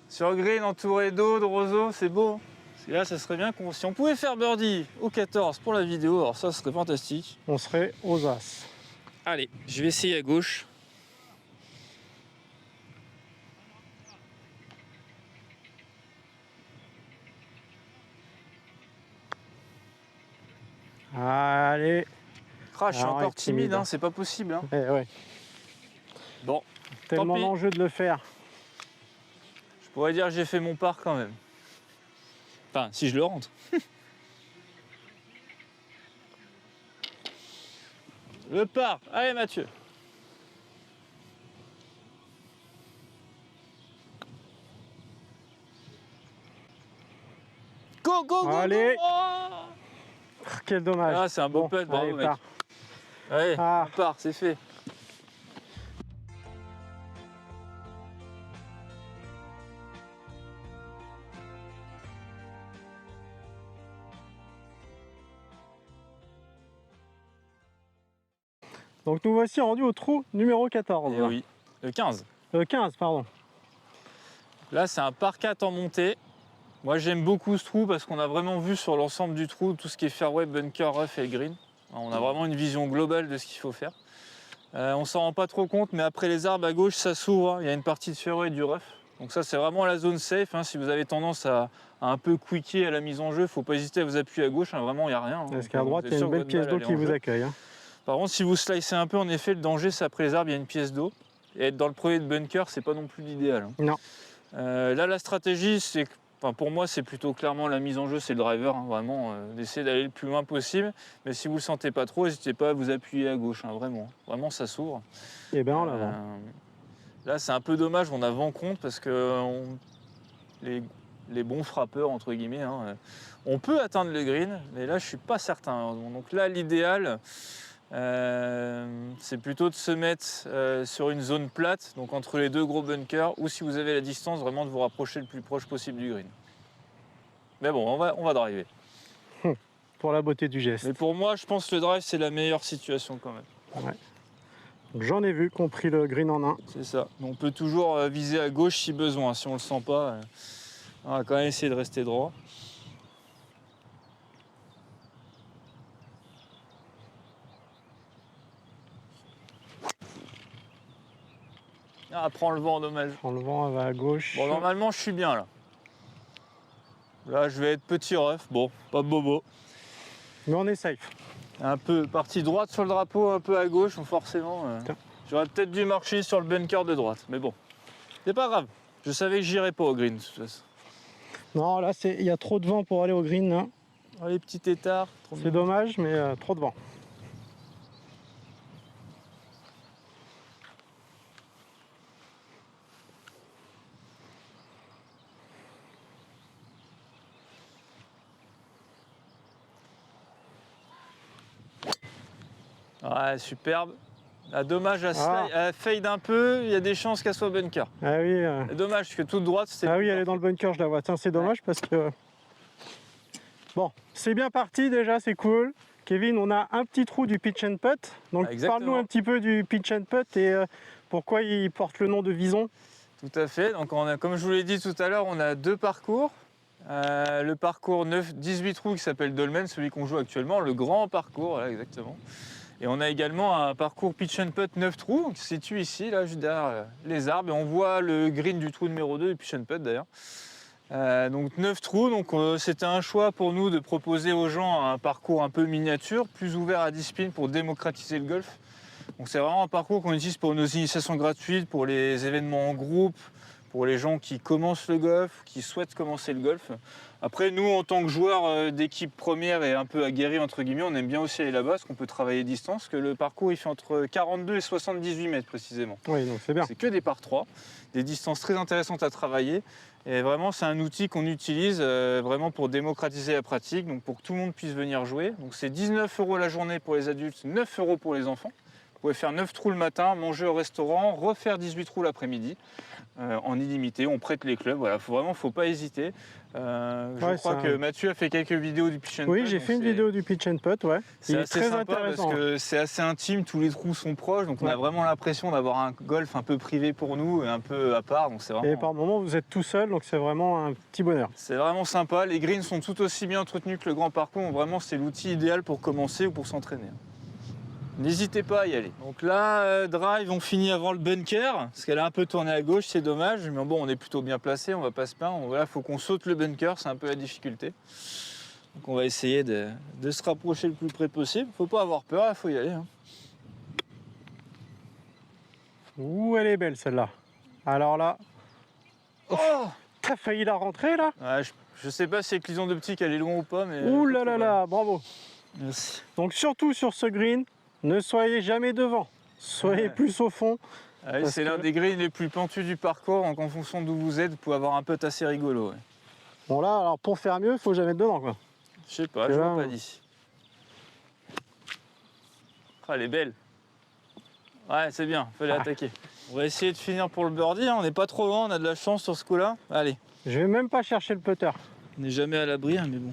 Sur green, entouré d'eau, de roseaux, c'est beau. Et là, ça serait bien si on pouvait faire birdie au 14 pour la vidéo, alors ça serait fantastique. On serait aux as. Allez, je vais essayer à gauche. Allez. Ah, je suis Alors, encore il est timide, timide, hein. hein, c'est pas possible. Hein. Eh ouais. Bon, Tellement pis. l'enjeu de le faire. Je pourrais dire que j'ai fait mon part quand même. Enfin, si je le rentre. Le par. Allez Mathieu. Go, go, go, Allez. go. Oh, Quel dommage. ah, c'est un beau putt, bravo allez, mec. part. Allez, Ah. on part, c'est fait. Donc nous voici rendus au trou numéro 14. Et oui, le 15. 15, pardon. Là, c'est un par 4 en montée. Moi, j'aime beaucoup ce trou parce qu'on a vraiment vu sur l'ensemble du trou tout ce qui est fairway, bunker, rough et green. On a vraiment une vision globale de ce qu'il faut faire. On s'en rend pas trop compte, mais après les arbres à gauche, ça s'ouvre. Il y a une partie de fairway et du rough. Donc ça, c'est vraiment la zone safe. Hein. Si vous avez tendance à un peu quicker à la mise en jeu, il ne faut pas hésiter à vous appuyer à gauche. Hein. Vraiment, il n'y a rien. Hein. Parce qu'à droite, il y a une belle pièce d'eau qui vous accueille. Hein. Par contre, si vous slicez un peu, en effet, le danger, c'est après les arbres, il y a une pièce d'eau. Et être dans le premier de bunker, c'est pas non plus l'idéal. Hein. Non. Là, la stratégie, c'est, enfin, pour moi, c'est plutôt clairement la mise en jeu, c'est le driver, hein, vraiment, d'essayer d'aller le plus loin possible. Mais si vous le sentez pas trop, n'hésitez pas à vous appuyer à gauche, hein, vraiment. Vraiment, ça s'ouvre. Et bien en avant. Là, c'est un peu dommage, on a vent contre parce que les bons frappeurs, entre guillemets, hein, on peut atteindre le green, mais là, je suis pas certain. Donc là, l'idéal, c'est plutôt de se mettre sur une zone plate, donc entre les deux gros bunkers, ou si vous avez la distance, vraiment de vous rapprocher le plus proche possible du green. Mais bon, on va driver. Pour la beauté du geste. Mais pour moi, je pense que le drive, c'est la meilleure situation quand même. Ouais. J'en ai vu, compris le green en 1. C'est ça. Mais on peut toujours viser à gauche si besoin. Si on le sent pas, on va quand même essayer de rester droit. Ah, prends le vent, dommage. En le vent, elle va à gauche. Bon, normalement, je suis bien là. Là, je vais être petit ref. Bon, pas bobo. Mais on est safe. Un peu partie droite sur le drapeau, un peu à gauche, donc forcément. J'aurais peut-être dû marcher sur le bunker de droite. Mais bon, c'est pas grave. Je savais que j'irais pas au green, de toute façon. Non, là, il y a trop de vent pour aller au green. Là. Oh, les petits tétards. C'est dommage, mais trop de vent. Ouais, superbe. Ah, dommage, elle fade un peu, il y a des chances qu'elle soit bunker. Ah oui. Dommage, parce que toute droite, c'est... Ah oui, elle est dans le bunker, je la vois. Tiens, c'est dommage parce que... Bon, c'est bien parti déjà, c'est cool. Kevin, on a un petit trou du pitch and putt. Donc parle-nous un petit peu du pitch and putt et pourquoi il porte le nom de Vison. Tout à fait. Donc comme je vous l'ai dit tout à l'heure, on a deux parcours. Le parcours 18 trous qui s'appelle Dolmen, celui qu'on joue actuellement, le grand parcours, voilà, exactement. Et on a également un parcours pitch and putt 9 trous qui se situe ici, là, juste derrière les arbres. Et on voit le green du trou numéro 2 du pitch and putt d'ailleurs. Donc 9 trous, donc c'était un choix pour nous de proposer aux gens un parcours un peu miniature, plus ouvert à 10 pins pour démocratiser le golf. Donc c'est vraiment un parcours qu'on utilise pour nos initiations gratuites, pour les événements en groupe, pour les gens qui commencent le golf, qui souhaitent commencer le golf. Après, nous, en tant que joueurs d'équipe première et un peu aguerris, entre guillemets, on aime bien aussi aller là-bas, parce qu'on peut travailler distance, que le parcours, il fait entre 42 et 78 mètres, précisément. Oui, donc c'est bien. C'est que des par 3, des distances très intéressantes à travailler. Et vraiment, c'est un outil qu'on utilise vraiment pour démocratiser la pratique, donc pour que tout le monde puisse venir jouer. Donc c'est 19 € la journée pour les adultes, 9 € pour les enfants. pouvez faire 9 trous le matin, manger au restaurant, refaire 18 trous l'après-midi en illimité. On prête les clubs. Voilà, faut pas hésiter. Je crois que Mathieu a fait quelques vidéos du pitch and putt. Oui, j'ai fait une vidéo du pitch and putt, ouais. C'est assez très sympa intéressant parce que c'est assez intime, tous les trous sont proches, donc on a vraiment l'impression d'avoir un golf un peu privé pour nous et un peu à part. Donc c'est vraiment... Et par moments, vous êtes tout seul, donc c'est vraiment un petit bonheur. C'est vraiment sympa. Les greens sont tout aussi bien entretenus que le grand parcours. Donc vraiment, c'est l'outil idéal pour commencer ou pour s'entraîner. N'hésitez pas à y aller. Donc là, drive, on finit avant le bunker, parce qu'elle a un peu tourné à gauche, c'est dommage, mais bon, on est plutôt bien placé, on va pas se plaindre. Voilà, faut qu'on saute le bunker, c'est un peu la difficulté. Donc on va essayer de se rapprocher le plus près possible. Faut pas avoir peur, il faut y aller. Hein. Ouh, elle est belle celle-là. Alors là, oh, t'as failli la rentrer là? Ouais, je sais pas si avec l'ison d'optique elle est loin ou pas, mais... Ouh là là là, bravo. Merci. Donc surtout sur ce green, ne soyez jamais devant, soyez plus au fond. Ouais, c'est l'un des greens les plus pentus du parcours, donc en fonction d'où vous êtes, vous pouvez avoir un putt assez rigolo. Ouais. Bon là, alors pour faire mieux, il faut jamais être dedans quoi. Je sais pas, je vois pas d'ici. Ah, elle est belle. Ouais, c'est bien, fallait attaquer. On va essayer de finir pour le birdie, hein. On n'est pas trop loin, on a de la chance sur ce coup-là. Allez. Je vais même pas chercher le putter. On n'est jamais à l'abri, hein, mais bon.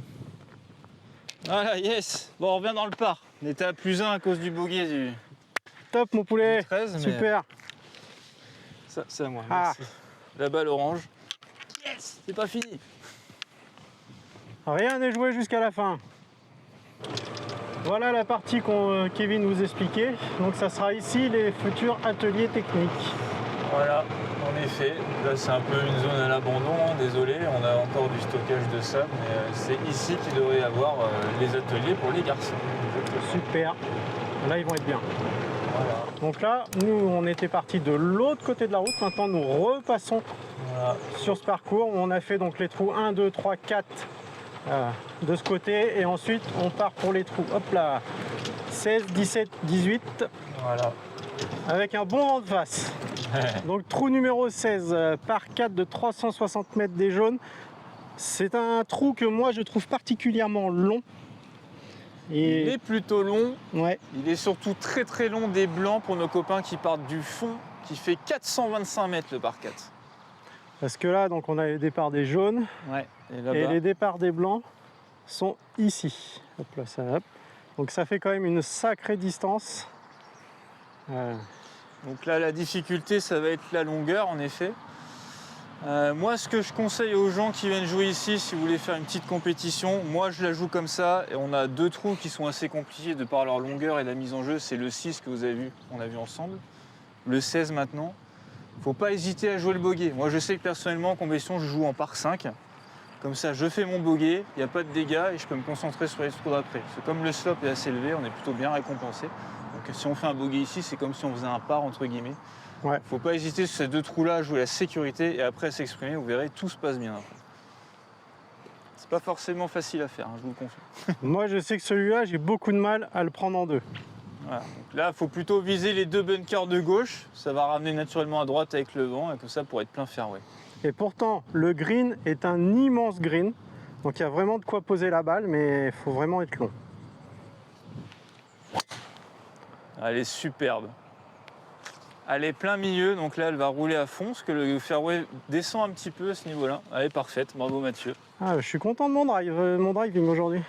Voilà, yes. Bon, on revient dans le par. On était à +1 à cause du bogey du... Top mon poulet, 13, super. Ça, c'est à moi, merci. La balle orange. Yes, c'est pas fini. Rien n'est joué jusqu'à la fin. Voilà la partie qu'on Kevin vous expliquait. Donc ça sera ici les futurs ateliers techniques. Voilà, en effet. Là c'est un peu une zone à l'abandon, hein. Désolé, on a encore du stockage de sable, mais c'est ici qu'il devrait y avoir les ateliers pour les garçons. Super. Là ils vont être bien. Voilà. Donc là, nous on était parti de l'autre côté de la route. Maintenant nous repassons sur ce parcours. On a fait donc les trous 1, 2, 3, 4 de ce côté et ensuite on part pour les trous. Hop là, 16, 17, 18. Voilà. Avec un bon vent de face. Donc trou numéro 16 par 4 de 360 mètres des jaunes. C'est un trou que moi je trouve particulièrement long. Et... il est plutôt long. Ouais. Il est surtout très très long des blancs pour nos copains qui partent du fond, qui fait 425 mètres le par 4. Parce que là, donc on a les départs des jaunes. Ouais. Et les départs des blancs sont ici. Hop là, ça, hop. Donc ça fait quand même une sacrée distance. Donc là, la difficulté, ça va être la longueur, en effet. Moi, ce que je conseille aux gens qui viennent jouer ici, si vous voulez faire une petite compétition, moi je la joue comme ça, et on a deux trous qui sont assez compliqués de par leur longueur et la mise en jeu. C'est le 6 que vous avez vu, on a vu ensemble, le 16 maintenant. Faut pas hésiter à jouer le bogey. Moi, je sais que personnellement, en compétition, je joue en par 5. Comme ça, je fais mon bogey, il n'y a pas de dégâts et je peux me concentrer sur les trous d'après. C'est comme le slope est assez élevé, on est plutôt bien récompensé. Donc si on fait un bogey ici, c'est comme si on faisait un par entre guillemets. Ouais. Faut pas hésiter sur ces deux trous-là à jouer la sécurité et après à s'exprimer, vous verrez, tout se passe bien. C'est pas forcément facile à faire, hein, je vous le confie. Moi, je sais que celui-là, j'ai beaucoup de mal à le prendre en deux. Voilà. Donc là, il faut plutôt viser les deux bunkers de gauche. Ça va ramener naturellement à droite avec le vent et comme ça pour être plein fairway. Et pourtant, le green est un immense green. Donc il y a vraiment de quoi poser la balle, mais il faut vraiment être long. Elle est superbe. Elle est plein milieu, donc là elle va rouler à fond, parce que le fairway descend un petit peu à ce niveau-là. Elle est parfaite, bravo Mathieu. Ah, je suis content de mon driving aujourd'hui.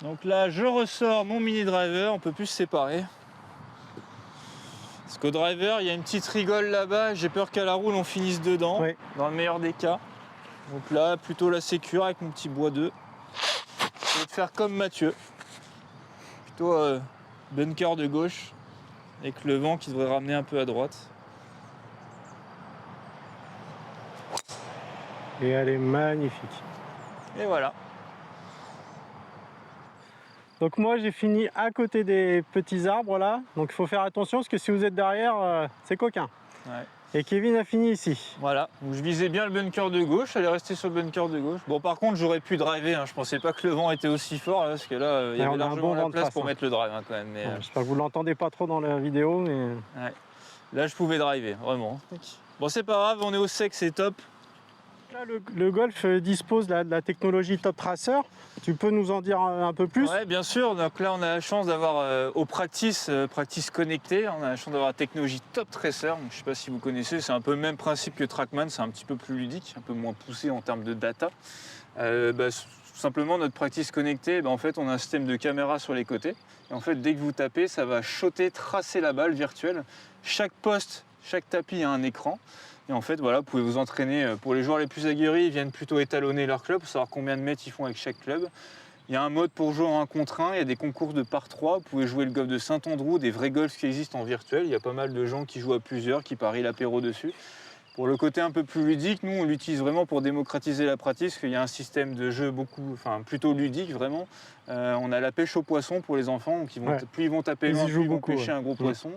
Donc là je ressors mon mini driver, on peut plus se séparer. Parce qu'au driver, il y a une petite rigole là-bas, j'ai peur qu'à la roule on finisse dedans, oui. Dans le meilleur des cas. Donc là, plutôt la sécure avec mon petit bois 2. Je vais te faire comme Mathieu. Plutôt bunker de gauche, avec le vent qui devrait ramener un peu à droite. Et elle est magnifique. Et voilà. Donc moi j'ai fini à côté des petits arbres là, donc il faut faire attention parce que si vous êtes derrière, c'est coquin. Ouais. Et Kevin a fini ici. Voilà, donc je visais bien le bunker de gauche, elle est restée sur le bunker de gauche. Bon par contre j'aurais pu driver, hein. Je pensais pas que le vent était aussi fort là, parce que là il y avait largement la place pour mettre le drive hein, quand même. Mais, j'espère que vous l'entendez pas trop dans la vidéo, mais... Ouais. Là je pouvais driver, vraiment. Bon c'est pas grave, on est au sec, c'est top. Là, le Golf dispose de la technologie Top Tracer. Tu peux nous en dire un peu plus? Oui, bien sûr. Donc là, on a la chance d'avoir au Practice connecté, on a la chance d'avoir la technologie Top Tracer. Donc, je ne sais pas si vous connaissez, c'est un peu le même principe que Trackman, c'est un petit peu plus ludique, un peu moins poussé en termes de data. Tout simplement, notre Practice connecté, en fait, on a un système de caméra sur les côtés. Et en fait, dès que vous tapez, ça va shotter, tracer la balle virtuelle. Chaque poste, chaque tapis a un écran. Et en fait, voilà, vous pouvez vous entraîner. Pour les joueurs les plus aguerris, ils viennent plutôt étalonner leur club pour savoir combien de mètres ils font avec chaque club. Il y a un mode pour jouer en 1 contre 1, il y a des concours de par 3. Vous pouvez jouer le golf de Saint-Andrew, des vrais golfs qui existent en virtuel. Il y a pas mal de gens qui jouent à plusieurs, qui parient l'apéro dessus. Pour le côté un peu plus ludique, nous on l'utilise vraiment pour démocratiser la pratique, parce qu'il y a un système de jeu plutôt ludique vraiment. On a la pêche au poisson pour les enfants, donc plus ils vont taper loin, plus ils vont pêcher un gros poisson.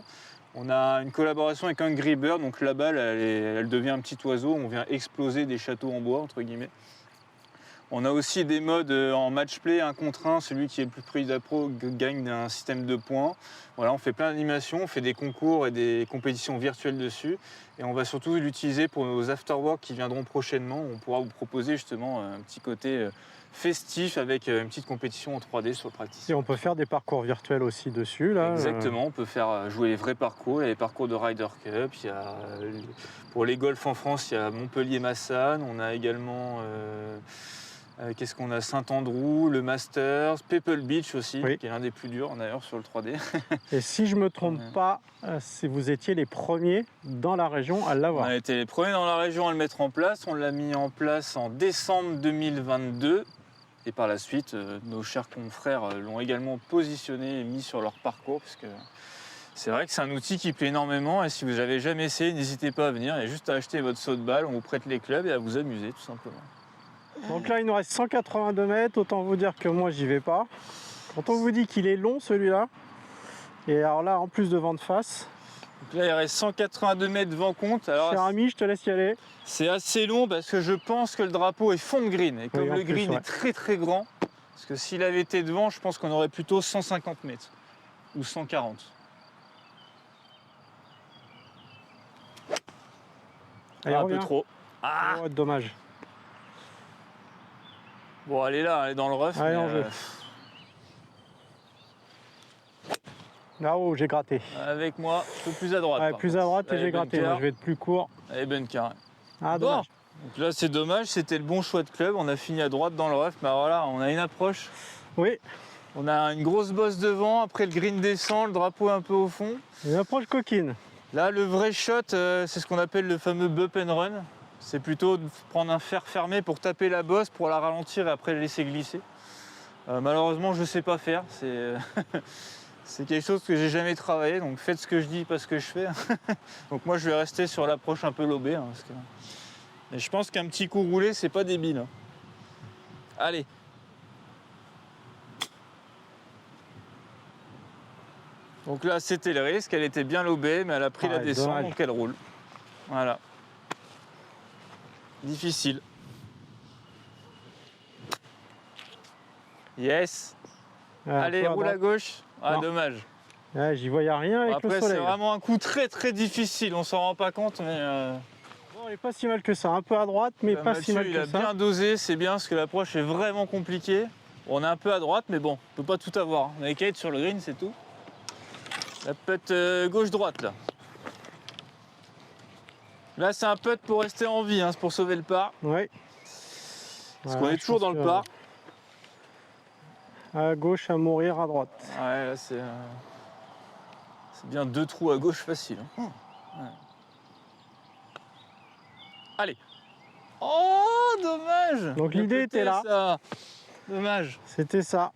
On a une collaboration avec un gribber, donc la balle elle devient un petit oiseau, on vient exploser des châteaux en bois entre guillemets. On a aussi des modes en match play 1 contre 1, celui qui est le plus prix d'appro gagne un système de points. Voilà, on fait plein d'animations, on fait des concours et des compétitions virtuelles dessus. Et on va surtout l'utiliser pour nos afterwork qui viendront prochainement. On pourra vous proposer justement un petit côté festif avec une petite compétition en 3D sur le Practice. Et on peut faire des parcours virtuels aussi dessus, là. Exactement, on peut faire jouer les vrais parcours. Il y a les parcours de Ryder Cup, pour les golfs en France, il y a Montpellier-Massanes, on a également... qu'est-ce qu'on a? Saint-Andrew, le Masters, Pebble Beach aussi, qui est l'un des plus durs d'ailleurs sur le 3D. Et si je ne me trompe pas, vous étiez les premiers dans la région à l'avoir. On a été les premiers dans la région à le mettre en place. On l'a mis en place en décembre 2022. Et par la suite, nos chers confrères l'ont également positionné et mis sur leur parcours. Parce que c'est vrai que c'est un outil qui plaît énormément. Et si vous n'avez jamais essayé, n'hésitez pas à venir. Il y a juste à acheter votre saut de balle, on vous prête les clubs et à vous amuser tout simplement. Donc là, il nous reste 182 mètres. Autant vous dire que moi, j'y vais pas. Quand on vous dit qu'il est long, celui-là, et alors là, en plus de vent de face. Donc là, il reste 182 mètres vent compte. Alors, cher ami, je te laisse y aller. C'est assez long parce que je pense que le drapeau est fond de green. Et comme le green est très très grand, parce que s'il avait été devant, je pense qu'on aurait plutôt 150 mètres ou 140. Allez, un peu trop. Ah, oh, dommage. Bon, elle est là, elle est dans le rough. Allez, en jeu. Là-haut, j'ai gratté. Avec moi, un peu plus à droite. Ouais, plus à droite et j'ai gratté. Moi, je vais être plus court. Allez, bunker. Ah, dommage. Donc là, c'est dommage, c'était le bon choix de club. On a fini à droite dans le rough. Mais voilà, on a une approche. Oui. On a une grosse bosse devant. Après, le green descend, le drapeau est un peu au fond. Une approche coquine. Là, le vrai shot, c'est ce qu'on appelle le fameux bump and run. C'est plutôt de prendre un fer fermé pour taper la bosse, pour la ralentir et après la laisser glisser. Malheureusement, je ne sais pas faire. C'est quelque chose que j'ai jamais travaillé, donc faites ce que je dis, pas ce que je fais. Donc moi, je vais rester sur l'approche un peu lobée. Mais je pense qu'un petit coup roulé, c'est pas débile. Allez. Donc là, c'était le risque. Elle était bien lobée, mais elle a pris la descente, dommage. Donc elle roule. Voilà. Difficile. Yes. Allez, roule à gauche. Ah, non. Dommage. Ouais, j'y voyais rien avec après, le soleil. C'est vraiment un coup très très difficile. On s'en rend pas compte, mais... Bon, il n'est pas si mal que ça. Un peu à droite, mais pas si mal que ça. Il a bien dosé, c'est bien, parce que l'approche est vraiment compliquée. On est un peu à droite, mais bon, on peut pas tout avoir. On a qu'à être sur le green, c'est tout. La putt gauche-droite, là. Là, c'est un putt pour rester en vie, hein, c'est pour sauver le par. Oui. Parce qu'on est toujours dans le par. À gauche, à mourir, à droite. Ouais, là, c'est bien 2 trous à gauche facile. Ouais. Allez. Oh, dommage. Donc l'idée était là. Ça. Dommage. C'était ça.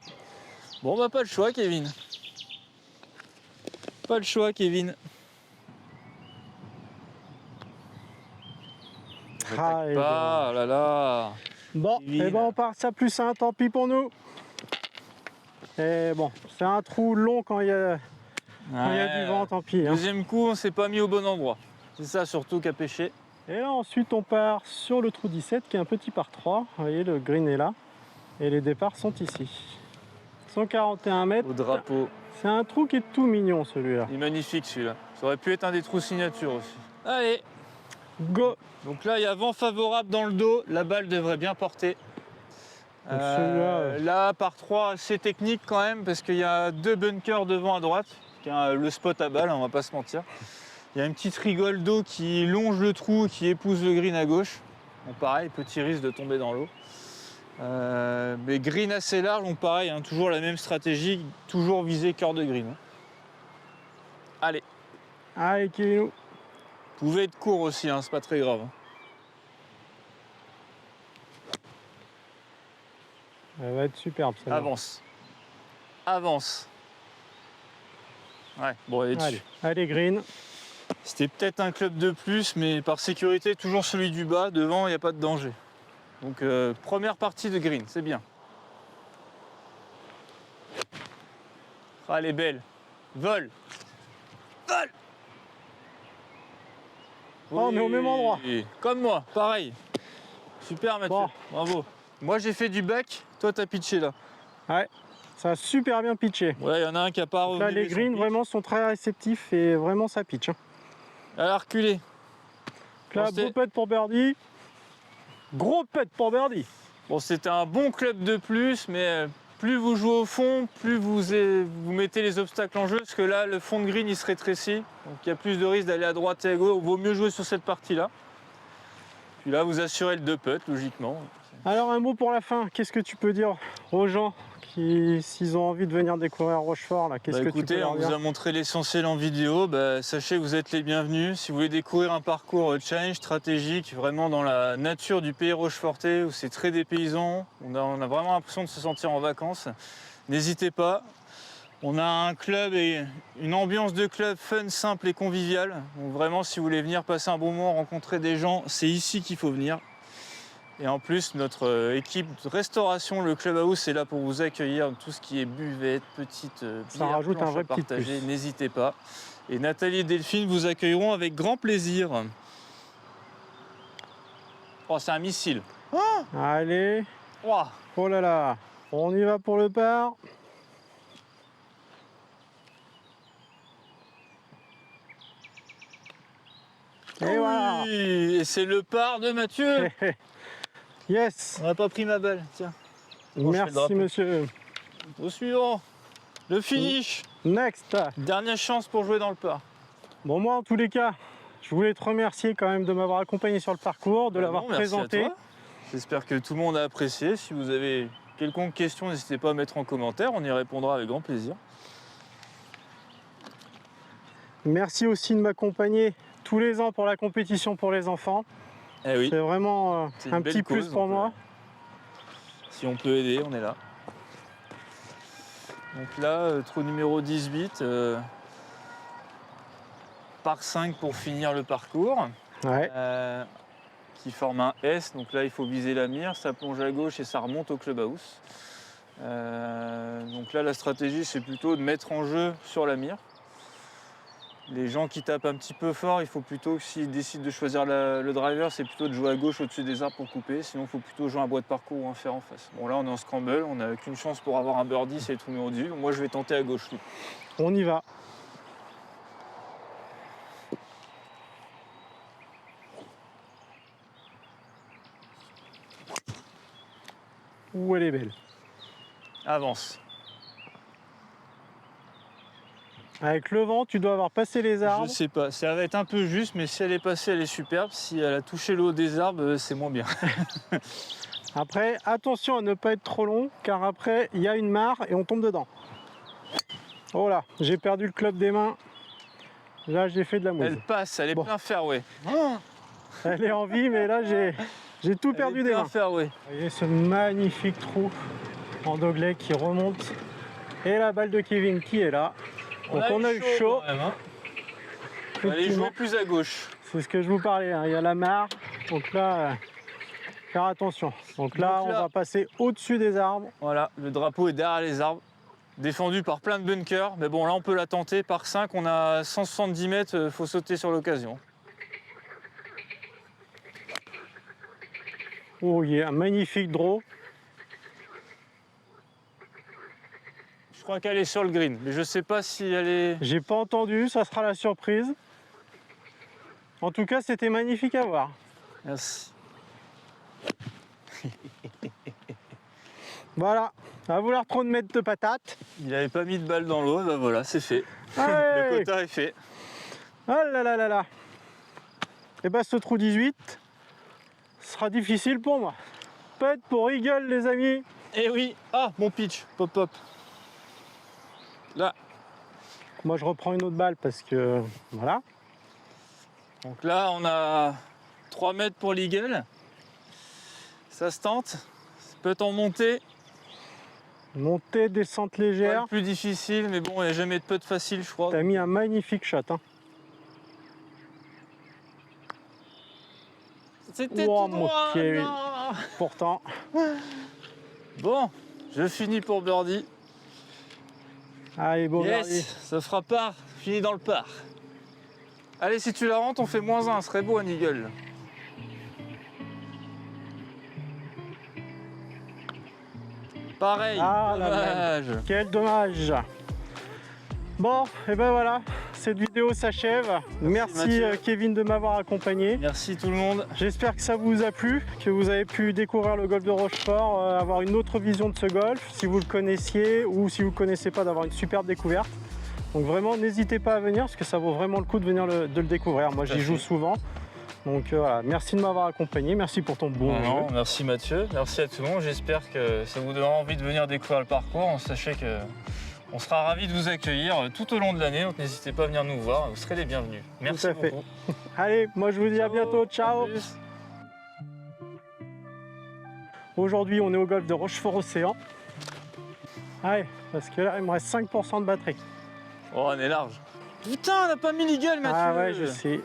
Bon, bah pas le choix, Kevin. Pas le choix, Kevin. Ah, pas, oh là là. Bon, et ben on part ça plus un, tant pis pour nous. Et bon, c'est un trou long quand il y a du vent, tant pis. Deuxième coup, on s'est pas mis au bon endroit. C'est ça surtout qu'à pêcher. Et là ensuite on part sur le trou 17 qui est un petit par 3. Vous voyez, le green est là. Et les départs sont ici. 141 mètres. Au drapeau. C'est un trou qui est tout mignon celui-là. Il est magnifique celui-là. Ça aurait pu être un des trous signature aussi. Allez, Go! Donc là, il y a vent favorable dans le dos, la balle devrait bien porter. Donc celui-là, Là, par 3, assez technique quand même, parce qu'il y a 2 bunkers devant à droite, qui est le spot à balle, on va pas se mentir. Il y a une petite rigole d'eau qui longe le trou, qui épouse le green à gauche. Bon, pareil, petit risque de tomber dans l'eau. Mais green assez large, donc pareil, hein, toujours la même stratégie, toujours viser cœur de green. Allez, allez, Kevin. vous pouvez être court aussi, hein, c'est pas très grave. Elle va être superbe, ça. Avance. Avance. Ouais, bon, elle est dessus. Allez, green. C'était peut-être un club de plus, mais par sécurité, toujours celui du bas. Devant, il n'y a pas de danger. Donc, première partie de green, c'est bien. Ah, elle est belle. Vol. Vol. Oh, on est au même endroit. Comme moi, pareil. Super, Mathieu. Bon. Bravo. Moi, j'ai fait du back. Toi, t'as pitché là. Ouais, ça a super bien pitché. Ouais, il y en a un qui a pas Là, les greens vraiment sont très réceptifs et vraiment ça pitch. Hein. Elle a reculé. Là, beau putt pour birdie. Gros putt pour birdie. Bon, c'était un bon club de plus, mais plus vous jouez au fond, plus vous mettez les obstacles en jeu, parce que là, le fond de green, il se rétrécit. Donc, il y a plus de risque d'aller à droite et à gauche. Il vaut mieux jouer sur cette partie-là. Puis là, vous assurez le 2 putt, logiquement. Alors, un mot pour la fin. Qu'est-ce que tu peux dire aux gens qui, s'ils ont envie de venir découvrir Rochefort, là, qu'est-ce que tu peux leur on dire? vous a montré l'essentiel en vidéo. Sachez que vous êtes les bienvenus. Si vous voulez découvrir un parcours challenge stratégique, vraiment dans la nature du pays rochefortais, où c'est très dépaysant, on a vraiment l'impression de se sentir en vacances, n'hésitez pas. On a un club et une ambiance de club fun, simple et conviviale. Donc vraiment, si vous voulez venir passer un bon moment, rencontrer des gens, c'est ici qu'il faut venir. Et en plus, notre équipe de restauration, le Clubhouse, est là pour vous accueillir. Tout ce qui est buvette, petite Ça bière, rajoute un planche vrai à petit partager, plus. n'hésitez pas. Et Nathalie et Delphine vous accueilleront avec grand plaisir. Oh, c'est un missile. Allez. Oh. Oh là là. On y va pour le par. Et Oui, voilà. et c'est le par de Mathieu. Yes. On n'a pas pris ma balle, tiens. Bon, Merci, monsieur. Au suivant, le finish. Next. Dernière chance pour jouer dans le par. Bon, moi, en tous les cas, je voulais te remercier quand même de m'avoir accompagné sur le parcours, de l'avoir présenté. J'espère que tout le monde a apprécié. Si vous avez quelconque question, n'hésitez pas à mettre en commentaire, on y répondra avec grand plaisir. Merci aussi de m'accompagner tous les ans pour la compétition pour les enfants. Eh oui, c'est vraiment un petit plus pour moi. Si on peut aider, on est là. Donc là, trou numéro 18, par 5 pour finir le parcours. Ouais. Qui forme un S, donc là il faut viser la mire, ça plonge à gauche et ça remonte au clubhouse. Donc là la stratégie c'est plutôt de mettre en jeu sur la mire. Les gens qui tapent un petit peu fort, il faut plutôt que s'ils décident de choisir le driver, c'est plutôt de jouer à gauche au-dessus des arbres pour couper, sinon il faut plutôt jouer un bois de parcours ou un fer en face. Bon là on est en scramble, on n'a qu'une chance pour avoir un birdie, c'est le trou numéro 18, donc moi je vais tenter à gauche. On y va. Ouh, elle est belle. Avance. Avec le vent, tu dois avoir passé les arbres. Je sais pas, ça va être un peu juste, mais si elle est passée, elle est superbe. Si elle a touché le haut des arbres, c'est moins bien. Après, attention à ne pas être trop long, car après, il y a une mare et on tombe dedans. Oh là, j'ai perdu le club des mains. Là, j'ai fait de la mouise. Elle passe, elle est plein fairway. Elle est en vie, mais là, j'ai tout perdu des mains. Fairway. Vous voyez ce magnifique trou en dogleg qui remonte. Et la balle de Kevin qui est là. Donc on a eu chaud. Quand même, hein. On va aller jouer plus à gauche. C'est ce que je vous parlais, hein. Il y a la mare. Donc là, faire attention. Donc là, on va passer au-dessus des arbres. Voilà, le drapeau est derrière les arbres. Défendu par plein de bunkers. Mais bon, là, on peut la tenter. Par 5, on a 170 mètres. Il faut sauter sur l'occasion. Oh, il y a un magnifique draw. Je crois qu'elle est sur le green, mais je sais pas si elle est... J'ai pas entendu, ça sera la surprise. En tout cas, c'était magnifique à voir. Merci. Voilà, à vouloir trop de mettre de patates. Il n'avait pas mis de balle dans l'eau, bah voilà, c'est fait. Allez. Le quota est fait. Oh là là là là. Et bah ce trou 18 sera difficile pour moi. Peut-être pour Eagle les amis. Eh oui, ah mon pitch, pop pop. Là, Moi je reprends une autre balle parce que voilà. donc là on a 3 mètres pour l'eagle. Ça se tente, ça peut en monter. Montée, descente Pas légère. le plus difficile, mais bon, il n'y a jamais de putt facile, je crois. T'as mis un magnifique shot. Hein. C'était Oh, tout mon droit, Kevin. non. Pourtant. Bon, je finis pour birdie. Allez, beau birdie. Yes, ça fera part, fini dans le par. Allez, si tu la rentres, on fait -1, ce serait beau un eagle. Pareil, Ah, la dommage. Quel dommage. Bon, et ben voilà, cette vidéo s'achève. Merci Mathieu. Kevin de m'avoir accompagné. Merci tout le monde. J'espère que ça vous a plu, que vous avez pu découvrir le golf de Rochefort, avoir une autre vision de ce golf, si vous le connaissiez ou si vous ne le connaissez pas, d'avoir une superbe découverte. Donc vraiment, n'hésitez pas à venir, parce que ça vaut vraiment le coup de venir de le découvrir. Moi, j'y joue souvent. Donc voilà, merci de m'avoir accompagné, merci pour ton bon jeu. Merci Mathieu, merci à tout le monde. J'espère que ça vous donnera envie de venir découvrir le parcours. Sachez que on sera ravis de vous accueillir tout au long de l'année, donc n'hésitez pas à venir nous voir, vous serez les bienvenus. Merci Tout à fait. beaucoup. Allez, moi je vous dis à bientôt, ciao. À plus. Aujourd'hui, on est au golf de Rochefort-Océan. Allez, parce que là, il me reste 5% de batterie. Oh, on est large. Putain, on n'a pas mis l'eagle, Mathieu. Ah ouais, je sais.